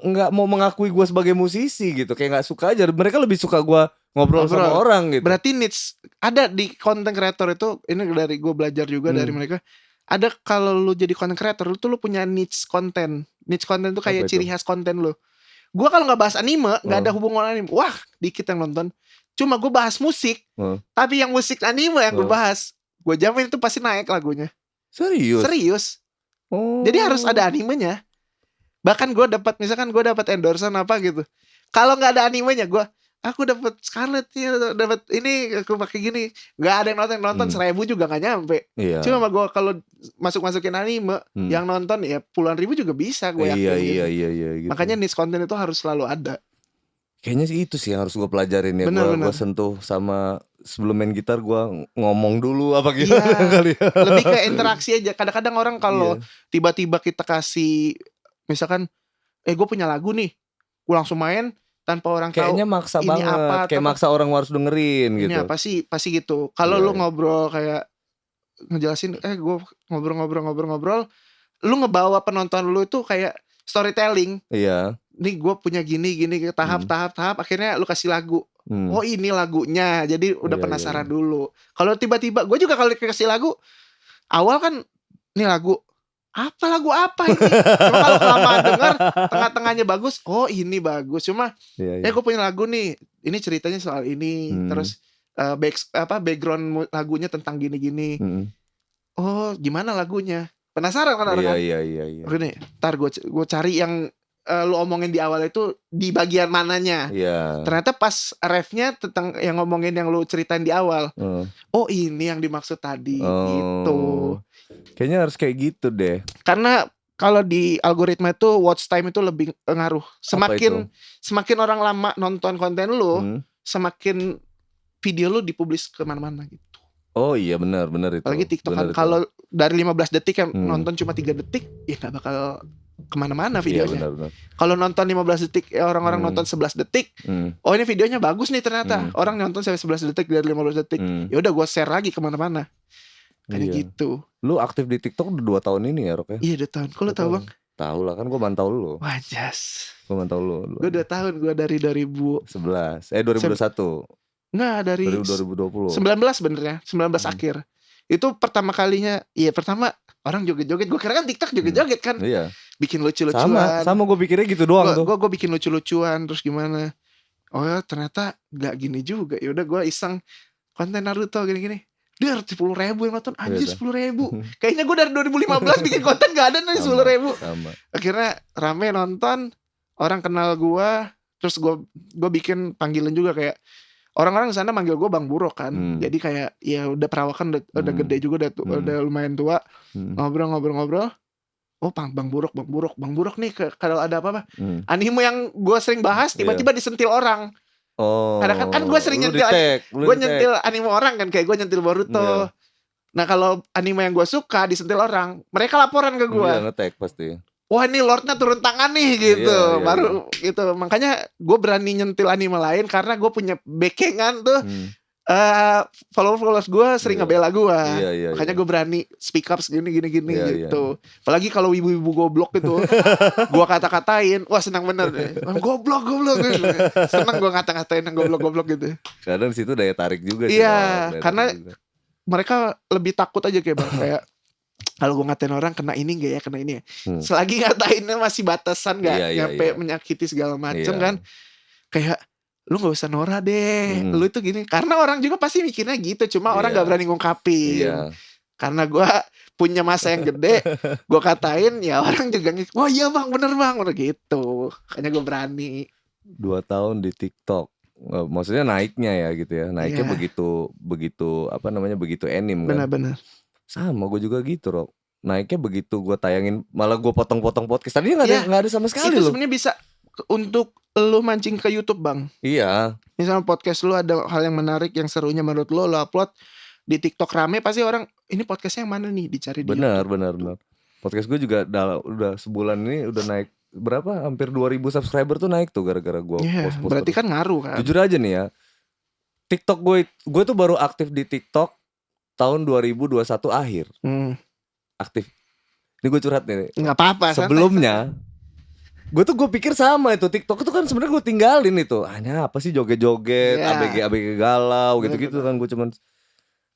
nggak mau mengakui gue sebagai musisi gitu, kayak nggak suka aja. Mereka lebih suka gue ngobrol sama orang gitu. Berarti niche ada di content creator itu. Ini dari gue belajar juga dari mereka. Ada kalau lu jadi content creator lu punya niche konten. Niche konten tuh kayak ciri khas konten lu. Gue kalau nggak bahas anime, nggak ada hubungan anime. Wah, dikit yang nonton. Cuma gue bahas musik, tapi yang musik anime yang gue bahas, gue jamin itu pasti naik lagunya. Serius. Jadi harus ada animenya. Bahkan gue dapat endorsean apa gitu. Kalau nggak ada animenya, aku dapat Scarlett ya, dapat ini aku pakai gini. Nggak ada yang nonton 1000 juga nggak nyampe. Iya. Cuma gue kalau masukin anime, yang nonton ya puluhan ribu juga bisa gue yakin. Iya. Gitu. Makanya niche konten itu harus selalu ada. Kayaknya sih itu sih yang harus gue pelajarin ya. Gue sentuh sama sebelum main gitar gue ngomong dulu apa gitu. Kali ya. Lebih ke interaksi aja. Kadang-kadang orang kalau tiba-tiba kita kasih misalkan gue punya lagu nih, gue langsung main tanpa orang tahu. Kayaknya maksa banget. Apa, kayak maksa orang harus dengerin gitu. Ini apa sih? Pasti gitu. Kalau lu ngobrol kayak ngejelasin, gue ngobrol, lu ngebawa penonton lu itu kayak storytelling. Iya. Nih gue punya gini tahap akhirnya lu kasih lagu. Oh ini lagunya, jadi udah penasaran dulu. Kalau tiba-tiba gue juga kalau kasih lagu awal kan ini lagu apa ini. Cuma kalau kelamaan denger tengah-tengahnya bagus, oh ini bagus. Cuma gue punya lagu nih, ini ceritanya soal ini, terus background lagunya tentang gini-gini. Oh gimana lagunya? Penasaran kan orang? Iya. Oke, ntar gue cari yang lu omongin di awal itu di bagian mananya. Ternyata pas refnya tentang yang ngomongin yang lu ceritain di awal. Oh ini yang dimaksud tadi. Gitu. Kayaknya harus kayak gitu deh. Karena kalau di algoritma itu watch time itu lebih ngaruh. Semakin orang lama nonton konten lu, semakin video lu dipublish kemana-mana gitu. Oh iya benar itu. Apalagi TikTok kan kalau dari 15 detik yang nonton cuma 3 detik, ya gak bakal kemana-mana videonya. Benar. Kalau nonton 15 detik, orang-orang nonton 11 detik. Oh ini videonya bagus nih ternyata. Orang nonton sampai 11 detik dari 15 detik. Ya udah gue share lagi kemana-mana. Kayak gitu. Lu aktif di TikTok udah 2 tahun ini ya, Rok ya? Iya 2 tahun. Kok lu tahu bang? Tahu lah kan gue mantau lu. Wajas. Gue mantau lu. Gue 2 tahun. Gue dari 2011. 2021. Enggak, dari 2020. 19 sebenarnya, 19 akhir. Itu pertama kalinya, pertama orang joget-joget. Gue kira kan TikTok joget-joget kan. Iya. Bikin lucu-lucuan. Sama gue pikirnya gitu doang tuh. Gue bikin lucu-lucuan terus gimana. Oh ya ternyata gak gini juga. Ya udah gue iseng konten Naruto gini-gini. Dia 10.000 yang nonton. Anjir 10.000. Kayaknya gue dari 2015 bikin konten gak ada nih 10.000. Akhirnya rame nonton. Orang kenal gue. Terus gue bikin panggilan juga kayak orang-orang di sana manggil gue Bang Buruk kan. Jadi kayak ya udah perawakan udah gede juga udah lumayan tua. Ngobrol-ngobrol. Oh Bang Buruk nih kalau ada apa-apa. Anime yang gue sering bahas tiba-tiba disentil orang. Oh. Karena kan gue sering nyentil. Gue nyentil anime orang kan, kayak gue nyentil Boruto. Nah kalau anime yang gue suka disentil orang, mereka laporan ke gue. Iya, nge-tag pasti. Wah ini Lordnya turun tangan nih gitu. Baru gitu. Makanya gue berani nyentil anime lain karena gue punya backingan tuh. Followers gue sering ngebela gue. Makanya gue berani speak up gini gitu. Apalagi kalau ibu-ibu goblok gitu, gue kata-katain. Wah senang bener deh. Goblok gitu. Senang gue kata-katain yang goblok gitu. Kadang situ daya tarik juga sih. Iya, karena mereka lebih takut aja kayak Bang. Kayak kalau gue ngatain orang kena ini gak ya, kena ini ya. Selagi ngatainnya masih batasan gak nyampe menyakiti segala macem kan. Kayak lu gak usah norak deh. Lu itu gini. Karena orang juga pasti mikirnya gitu. Cuma orang gak berani ngungkapin. Karena gue punya masa yang gede. Gue katain ya orang juga ngikut. Wah iya Bang bener Bang. Udah gitu. Makanya gue berani. 2 tahun di TikTok. Maksudnya naiknya ya gitu ya. Naiknya begitu apa namanya, begitu anime kan. Benar-benar. Sama gue juga gitu Rok. Naiknya begitu gue tayangin, malah gue potong-potong podcast. Tadinya gak ada sama sekali loh. Itu sebenarnya bisa untuk lu mancing ke YouTube Bang. Iya. Misalnya podcast lu ada hal yang menarik, yang serunya menurut lu upload di TikTok rame, pasti orang ini podcastnya yang mana nih, dicari di YouTube. Benar. Podcast gue juga udah sebulan ini udah naik berapa? Hampir 2.000 subscriber tuh naik tuh gara-gara gue post-post. Berarti kan ngaruh kan. Jujur aja nih ya, TikTok gue tuh baru aktif di TikTok tahun 2021 akhir. Aktif. Ini gue curhat nih. Nggak apa-apa. Sebelumnya gue pikir sama itu TikTok itu kan sebenarnya gue tinggalin itu. Hanya apa sih joget-joget, ABG galau gitu-gitu kan. Gue cuman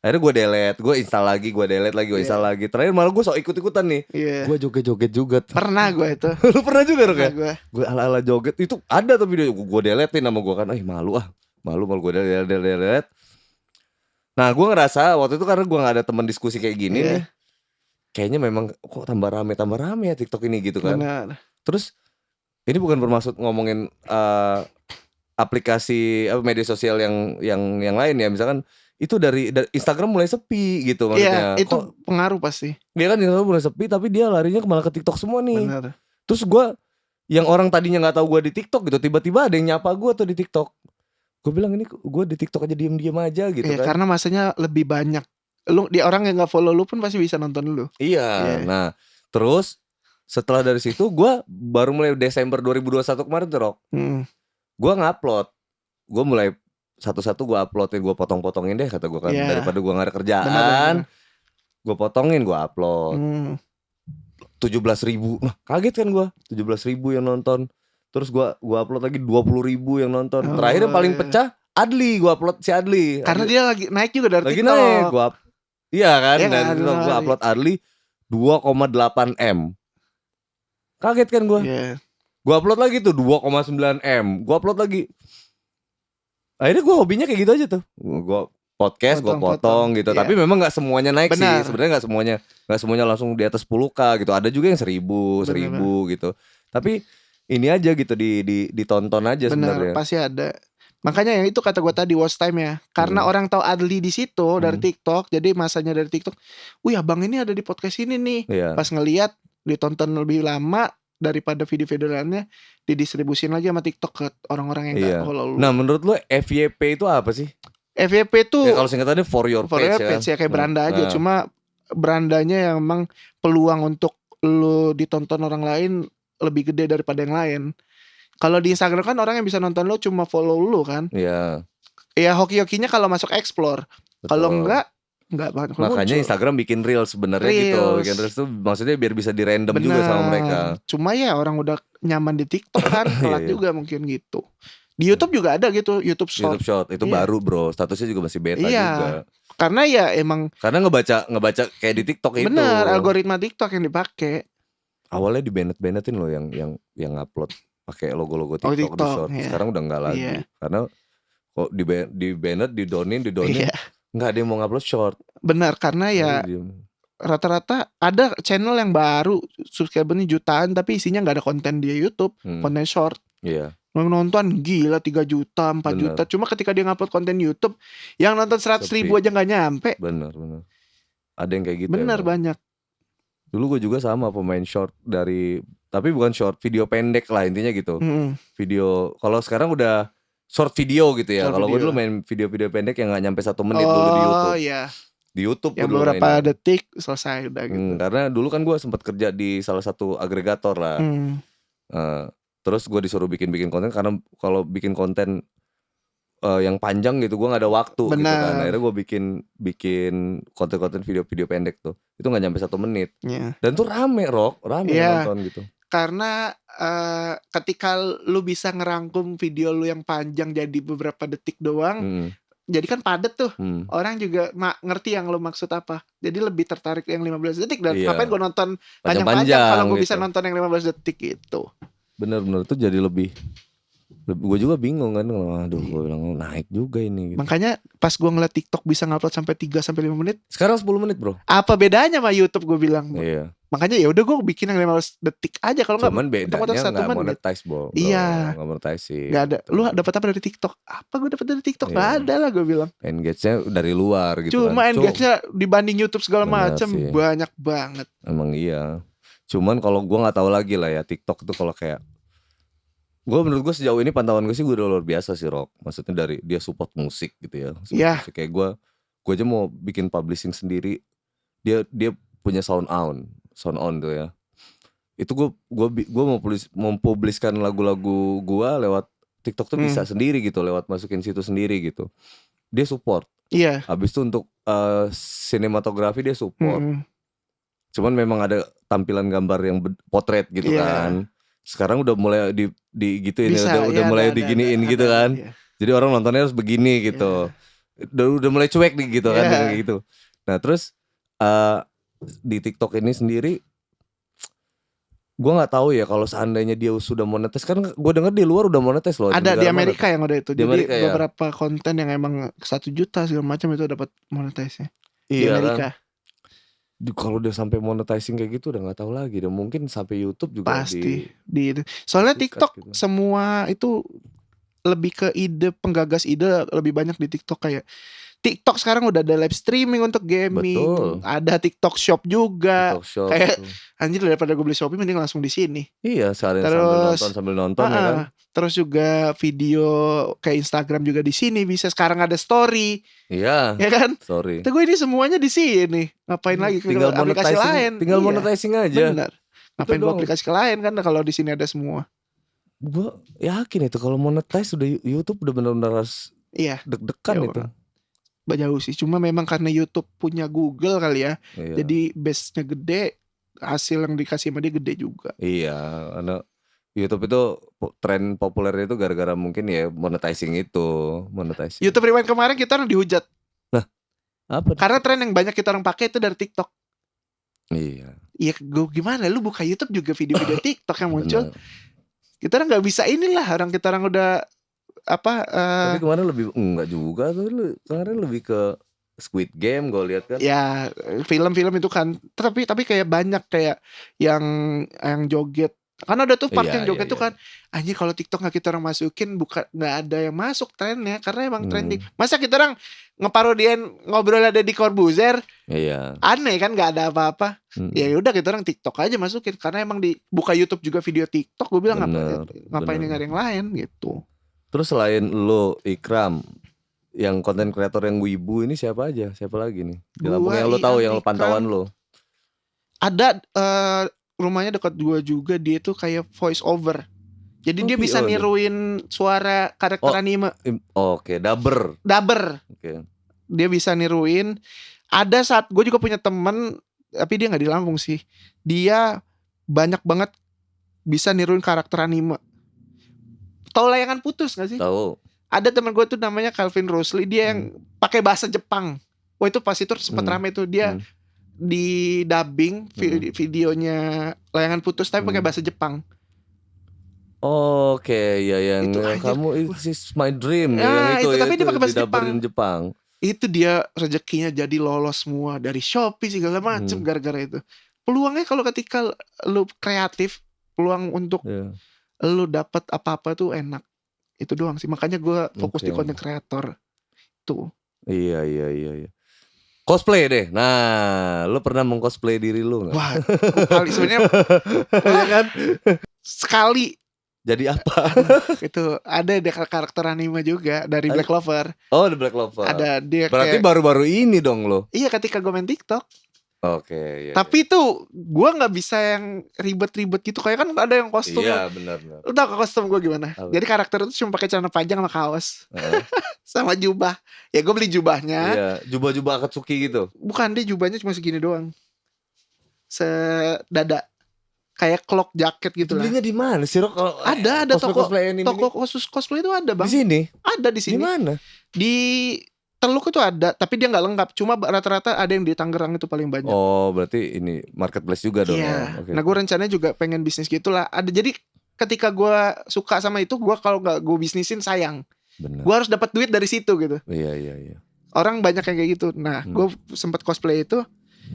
akhirnya gue delete, gue install lagi, gue delete lagi, gue install lagi. Terakhir malah gue sok ikut-ikutan nih. Gue joget-joget juga tuh. Pernah gue itu. Lu pernah juga Rok ya? Gue ala-ala joget itu ada tuh video. Gue deletein sama gue kan. Malu gue delete. Nah gue ngerasa waktu itu karena gue gak ada teman diskusi kayak gini nih. Kayaknya memang kok tambah rame ya TikTok ini gitu kan. Benar. Terus ini bukan bermaksud ngomongin aplikasi media sosial yang lain ya. Misalkan itu dari Instagram mulai sepi gitu maksudnya. Iya itu pengaruh pasti. Dia kan Instagram mulai sepi tapi dia larinya malah ke TikTok semua nih. Benar. Terus gue yang orang tadinya gak tahu gue di TikTok gitu, tiba-tiba ada yang nyapa gue tuh di TikTok. Gue bilang ini gue di TikTok aja diem-diem aja gitu kan. Karena masanya lebih banyak. Lu di orang yang gak follow lu pun pasti bisa nonton lu. Iya. Nah terus setelah dari situ gue baru mulai Desember 2021 kemarin tuh Rok. Gue ngupload. Gue mulai satu-satu gue uploadin, gue potong-potongin deh kata gue kan. Daripada gue gak ada kerjaan. Gue potongin, gue upload. 17.000. Nah kaget kan gue. 17.000 yang nonton. Terus gue upload lagi 20.000 yang nonton. Terakhir yang paling pecah Adli, gue upload si Adli. Karena dia lagi naik juga dari lagi TikTok. Naik, iya kan. Dari TikTok gue upload Adli 2,8 M. Kaget kan gue. Gue upload lagi tuh 2,9 M. Gue upload lagi. Akhirnya gue hobinya kayak gitu aja tuh. Gue podcast gue potong gitu. Tapi memang gak semuanya naik sih. Sebenarnya gak semuanya langsung di atas 10k gitu. Ada juga yang 1.000 gitu. Tapi ini aja gitu ditonton aja sebenarnya. Benar, pasti ada. Makanya yang itu kata gue tadi watch time ya. Karena orang tahu Adli di situ dari TikTok, jadi masanya dari TikTok. Wih, abang ini ada di podcast ini nih. Pas ngelihat ditonton lebih lama daripada video-video lainnya, didistribusin lagi sama TikTok ke orang-orang yang enggak follow lu. Nah, menurut lu FYP itu apa sih? FYP itu kalau singkatannya for your page ya kayak beranda aja. Cuma berandanya yang emang peluang untuk lu ditonton orang lain lebih gede daripada yang lain. Kalau di Instagram kan orang yang bisa nonton lo cuma follow lo kan. Iya. Ya hoki-hokinya kalau masuk explore. Kalau enggak banget. Makanya Instagram bikin reels sebenarnya gitu. Bikin reels tuh maksudnya biar bisa di random juga sama mereka. Cuma ya orang udah nyaman di TikTok kan, telat juga mungkin gitu. Di YouTube juga ada gitu, YouTube Short. YouTube Short itu baru bro, statusnya juga masih beta juga. Karena ya emang ngebaca kayak di TikTok itu. Bener, algoritma TikTok yang dipakai. Awalnya di banned-bannetin loh yang upload pakai logo-logo TikTok, di Short. Sekarang udah enggak lagi. Karena kok di banned, didonin, enggak ada yang mau ngupload Short. Benar, karena ya rata-rata ada channel yang baru subscribernya jutaan tapi isinya nggak ada konten di YouTube, konten Short. Iya. Nonton gila 3 juta, 4 juta. Cuma ketika dia ngupload konten YouTube yang nonton 100 ribu aja nggak nyampe. Bener. Ada yang kayak gitu. Bener ya, banyak. Dulu gue juga sama pemain Short tapi bukan Short, video pendek lah intinya gitu. Video, kalau sekarang udah short video gitu ya. Kalau gue dulu main video-video pendek yang nggak nyampe 1 menit dulu di YouTube. Oh iya. Di YouTube yang beberapa detik selesai udah gitu. Karena dulu kan gue sempat kerja di salah satu agregator lah. Terus gue disuruh bikin konten karena kalau bikin konten yang panjang gitu gue nggak ada waktu. Gitu kan. Akhirnya gue bikin konten-konten video-video pendek tuh. Itu nggak nyampe 1 menit. Dan tuh rame nonton gitu. Karena ketika lu bisa ngerangkum video lu yang panjang jadi beberapa detik doang, jadi kan padet tuh. Orang juga ngerti yang lu maksud apa. Jadi lebih tertarik yang 15 detik. Dan ngapain gue nonton panjang-panjang kalau gue bisa nonton yang 15 detik gitu. Bener itu jadi lebih gue juga bingung kan. Aduh gue bilang naik juga ini gitu. Makanya pas gue ngeliat TikTok bisa ngupload sampai 3-5 menit. Sekarang 10 menit bro. Apa bedanya sama YouTube gue bilang. Iya. Makanya ya udah gue bikin yang 15 detik aja. Kalau nggak cuman bedanya nggak monetize bro. Iya. Nggak monetize sih. Nggak ada. Lu dapat apa dari TikTok? Apa gue dapat dari TikTok? Nggak ada lah gue bilang. Engage-nya dari luar gitu. Cuma kan. Engage-nya dibanding YouTube segala macam banyak banget. Emang iya. Cuman kalau gue nggak tahu lagi lah ya TikTok tuh kalau kayak menurut gue sejauh ini pantauan gue sih gue udah luar biasa sih Rock. Maksudnya dari dia support musik gitu ya. Musik. Kayak gue aja mau bikin publishing sendiri. Dia punya sound on tuh ya. Itu gue mau publiskan lagu-lagu gue lewat TikTok tuh bisa sendiri gitu, lewat masukin situ sendiri gitu. Dia support. Iya. Habis itu untuk sinematografi dia support. Cuman memang ada tampilan gambar yang potret gitu kan. Sekarang udah mulai digituin udah mulai diginiin gitu kan. Jadi orang nontonnya harus begini gitu. Udah mulai cuek nih gitu kan kayak gitu. Nah, terus di TikTok ini sendiri gue nggak tahu ya kalau seandainya dia sudah monetize, kan gue dengar di luar udah monetize loh. Ada di Amerika yang udah itu. Di Amerika, jadi beberapa konten yang emang 1 juta segala macam itu dapat monetize-nya. Iya, di Amerika. Kan? Kalau udah sampai monetizing kayak gitu udah nggak tahu lagi. Dan mungkin sampai YouTube juga pasti soalnya TikTok gitu. Semua itu lebih ke penggagas ide lebih banyak di TikTok. Kayak TikTok sekarang udah ada live streaming untuk gaming. Betul. Ada TikTok Shop juga. TikTok Shop. Kayak anjir daripada gue beli Shopee mending langsung di sini. Iya, sambil nonton ya kan. Terus juga video kayak Instagram juga di sini bisa. Sekarang ada story. Iya. Ya kan? Story. Tapi gue ini semuanya di sini. Ngapain lagi ke aplikasi lain? Tinggal monetizing aja. Benar. Ngapain gue aplikasi ke lain kan kalau di sini ada semua. Gue yakin itu kalau monetize sudah YouTube udah benar-benar harus deg-degan itu. Jauh sih. Cuma memang karena YouTube punya Google kali ya. Iya. Jadi base-nya gede, hasil yang dikasih sama dia gede juga. Iya, karena YouTube itu tren populernya itu gara-gara mungkin ya monetizing itu. YouTube Rewind kemarin kita orang dihujat. Nah, apa? Karena tren yang banyak kita orang pakai itu dari TikTok. Iya. Iya, gue gimana? Lu buka YouTube juga video-video TikTok yang muncul. Kita orang nggak bisa inilah. Orang kita orang udah tapi kemarin lebih enggak juga tuh. Kemarin lebih ke Squid Game gue lihat kan. Ya, film-film itu kan. Tapi kayak banyak kayak yang joget. Karena ada tuh part yang joget tuh kan. Anjir kalau TikTok gak kita orang masukin gak ada yang masuk trennya. Karena emang trending. Masa kita orang ngeparodian ngobrol ada di Corbuzier. Iya. Aneh kan gak ada apa-apa. Ya udah kita orang TikTok aja masukin. Karena emang buka YouTube juga video TikTok. Gue bilang ngapain nyari yang lain gitu. Terus selain lo Ikram, yang konten kreator yang wibu ini siapa aja? Siapa lagi nih? Di Lampung yang lo tahu, yang pantauan lo? Ada rumahnya dekat gua juga, dia tuh kayak voice over. Jadi dia bisa niruin suara karakter anime. Oke, dubber. Oke. Dia bisa niruin. Ada saat gue juga punya temen, tapi dia nggak di Lampung sih. Dia banyak banget bisa niruin karakter anime. tahu layangan putus gak sih? Tahu. Ada teman gue tuh namanya Calvin Rosli, dia yang pakai bahasa Jepang. Wah itu pas itu sempat rame tuh, dia di dubbing videonya layangan putus tapi pakai bahasa Jepang. Oke, ya yang Itu kamu is my dream Nah, yang itu tapi dia pakai bahasa Jepang. Itu dia rezekinya jadi lolos semua dari Shopee segala macem gara-gara itu. Peluangnya kalau ketika lu kreatif, peluang untuk lu dapat apa-apa tuh enak. Itu doang sih, makanya gue fokus di content creator tuh. Iya. Cosplay deh. Nah, lu pernah mengcosplay diri lu nggak? Wah, kali sebenarnya kan sekali. Jadi apa? Itu ada karakter anime juga dari Black Clover. Oh, The Black Clover. Ada dia. Berarti baru-baru ini dong lo? Iya, ketika gue main TikTok. Oke. Iya, tapi itu gue nggak bisa yang ribet-ribet gitu, kayak kan ada yang kostum. Iya benar. Lu tau ke kostum gue gimana? Jadi karakter itu cuma pakai celana panjang sama kaos, sama jubah. Ya gue beli jubahnya. Iya, jubah Akatsuki gitu. Bukan, dia jubahnya cuma segini doang, sedada, kayak clock jacket gitu lah. Belinya di mana sih, Rok? Ada toko cosplay itu ada bang. Di sini? Ada di sini. Di mana? Di Teluk itu ada, tapi dia nggak lengkap. Cuma rata-rata ada yang di Tangerang itu paling banyak. Oh, berarti ini marketplace juga dong. Iya. Okay. Nah, gue rencananya juga pengen bisnis gitulah. Ada, jadi ketika gue suka sama itu, gue kalau nggak gue bisnisin sayang. Gue harus dapat duit dari situ gitu. Iya. Orang banyak yang kayak gitu. Nah, gue sempat cosplay itu.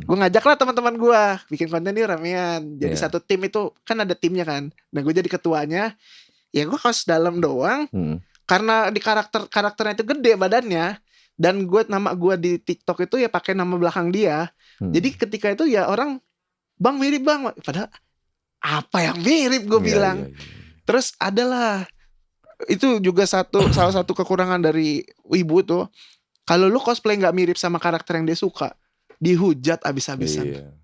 Gue ngajak lah teman-teman gue bikin konten nih ramean. Jadi satu tim itu kan ada timnya kan. Nah, gue jadi ketuanya. Ya gue kaos dalam doang. Karena di karakternya itu gede badannya. Dan nama gue di TikTok itu ya pakai nama belakang dia. Jadi ketika itu ya orang, bang mirip bang. Padahal apa yang mirip gue bilang. Terus adalah itu juga salah satu kekurangan dari wibu tuh. Kalau lu cosplay nggak mirip sama karakter yang dia suka, dihujat abis-abisan.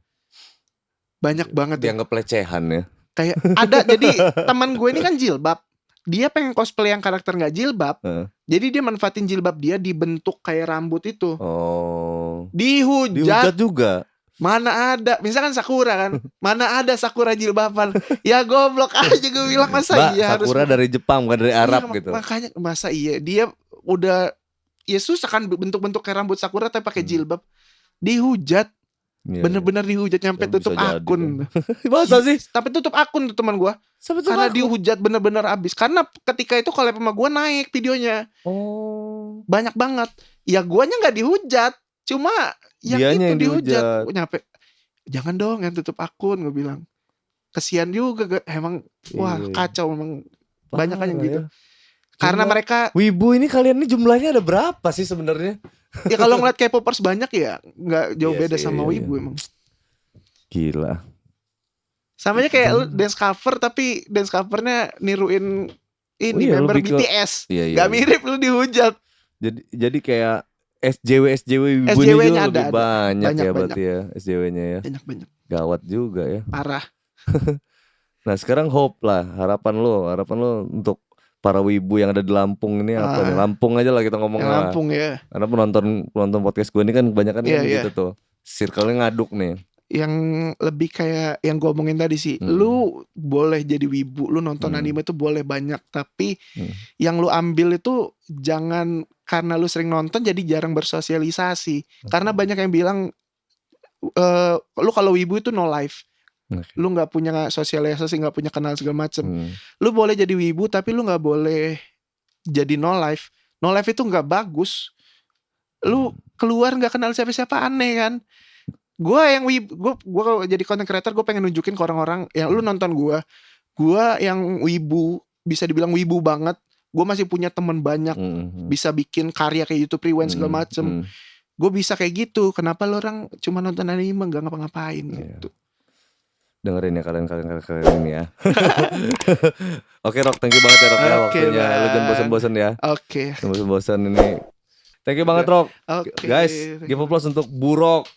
Banyak banget. Dianggap pelecehan ya. Kayak ada, jadi teman gue ini kan jilbab. Dia pengen cosplay yang karakter gak jilbab. Jadi dia manfaatin jilbab dia dibentuk kayak rambut itu. Oh. Dihujat juga. Mana ada, misalkan Sakura kan. Mana ada Sakura jilbaban. Ya goblok aja gue bilang, masa iya Sakura harus dari Jepang bukan dari Arab gitu. Makanya masa iya dia udah ya susah kan bentuk-bentuk kayak rambut Sakura tapi pakai jilbab. Dihujat. Bener-bener dihujat nyampe tutup akun. Masa sih? Tapi tutup akun tuh teman gue. Karena dihujat bener-bener abis. Karena ketika itu collab sama gue naik videonya. Oh. Banyak banget. Ya guanya gak dihujat. Cuma yang dianya itu dihujat. Nyampe, jangan dong yang tutup akun, gue bilang. Kesian juga emang. Wah kacau memang. Banyak kan yang gitu. Karena mereka wibu ini, kalian ini jumlahnya ada berapa sih sebenarnya? Ya kalau ngeliat K-popers banyak ya nggak jauh beda sama wibu emang. Gila. Sama aja kayak lu dance cover, tapi dance covernya niruin ini member BTS. Gak mirip, lu dihujat. Jadi kayak SJW wibu ini juga lebih banyak ya berarti ya SJW-nya ya. Banyak. Gawat juga ya. Parah. Nah sekarang hope lah, harapan lo untuk para wibu yang ada di Lampung ini apa nih? Lampung aja lah kita ngomong lah. Lampung ya. Karena penonton podcast gue ini kan kebanyakan gitu tuh. Circle-nya ngaduk nih. Yang lebih kayak yang gue omongin tadi sih. Lu boleh jadi wibu, lu nonton anime itu boleh banyak, tapi yang lu ambil itu jangan karena lu sering nonton jadi jarang bersosialisasi. Karena banyak yang bilang lu kalau wibu itu no life. Lu gak punya sosialisasi, gak punya kenal segala macem. Lu boleh jadi wibu tapi lu gak boleh jadi no life. No life itu gak bagus. Lu keluar gak kenal siapa-siapa, aneh kan. Gue yang wibu, gue jadi content creator, gue pengen nunjukin ke orang-orang yang lu nonton gue yang wibu, bisa dibilang wibu banget. Gue masih punya temen banyak, bisa bikin karya kayak YouTube Rewind segala macem. Gue bisa kayak gitu. Kenapa lu orang cuma nonton anime gak ngapa-ngapain gitu. Dengerin ya kalian ini ya. Oke Rok, thank you banget ya Rok ya waktunya. Lu jangan bosan-bosan ya. Oke. Jangan bosan-bosan ini. Thank you banget Rok. Guys, give applause untuk Burok.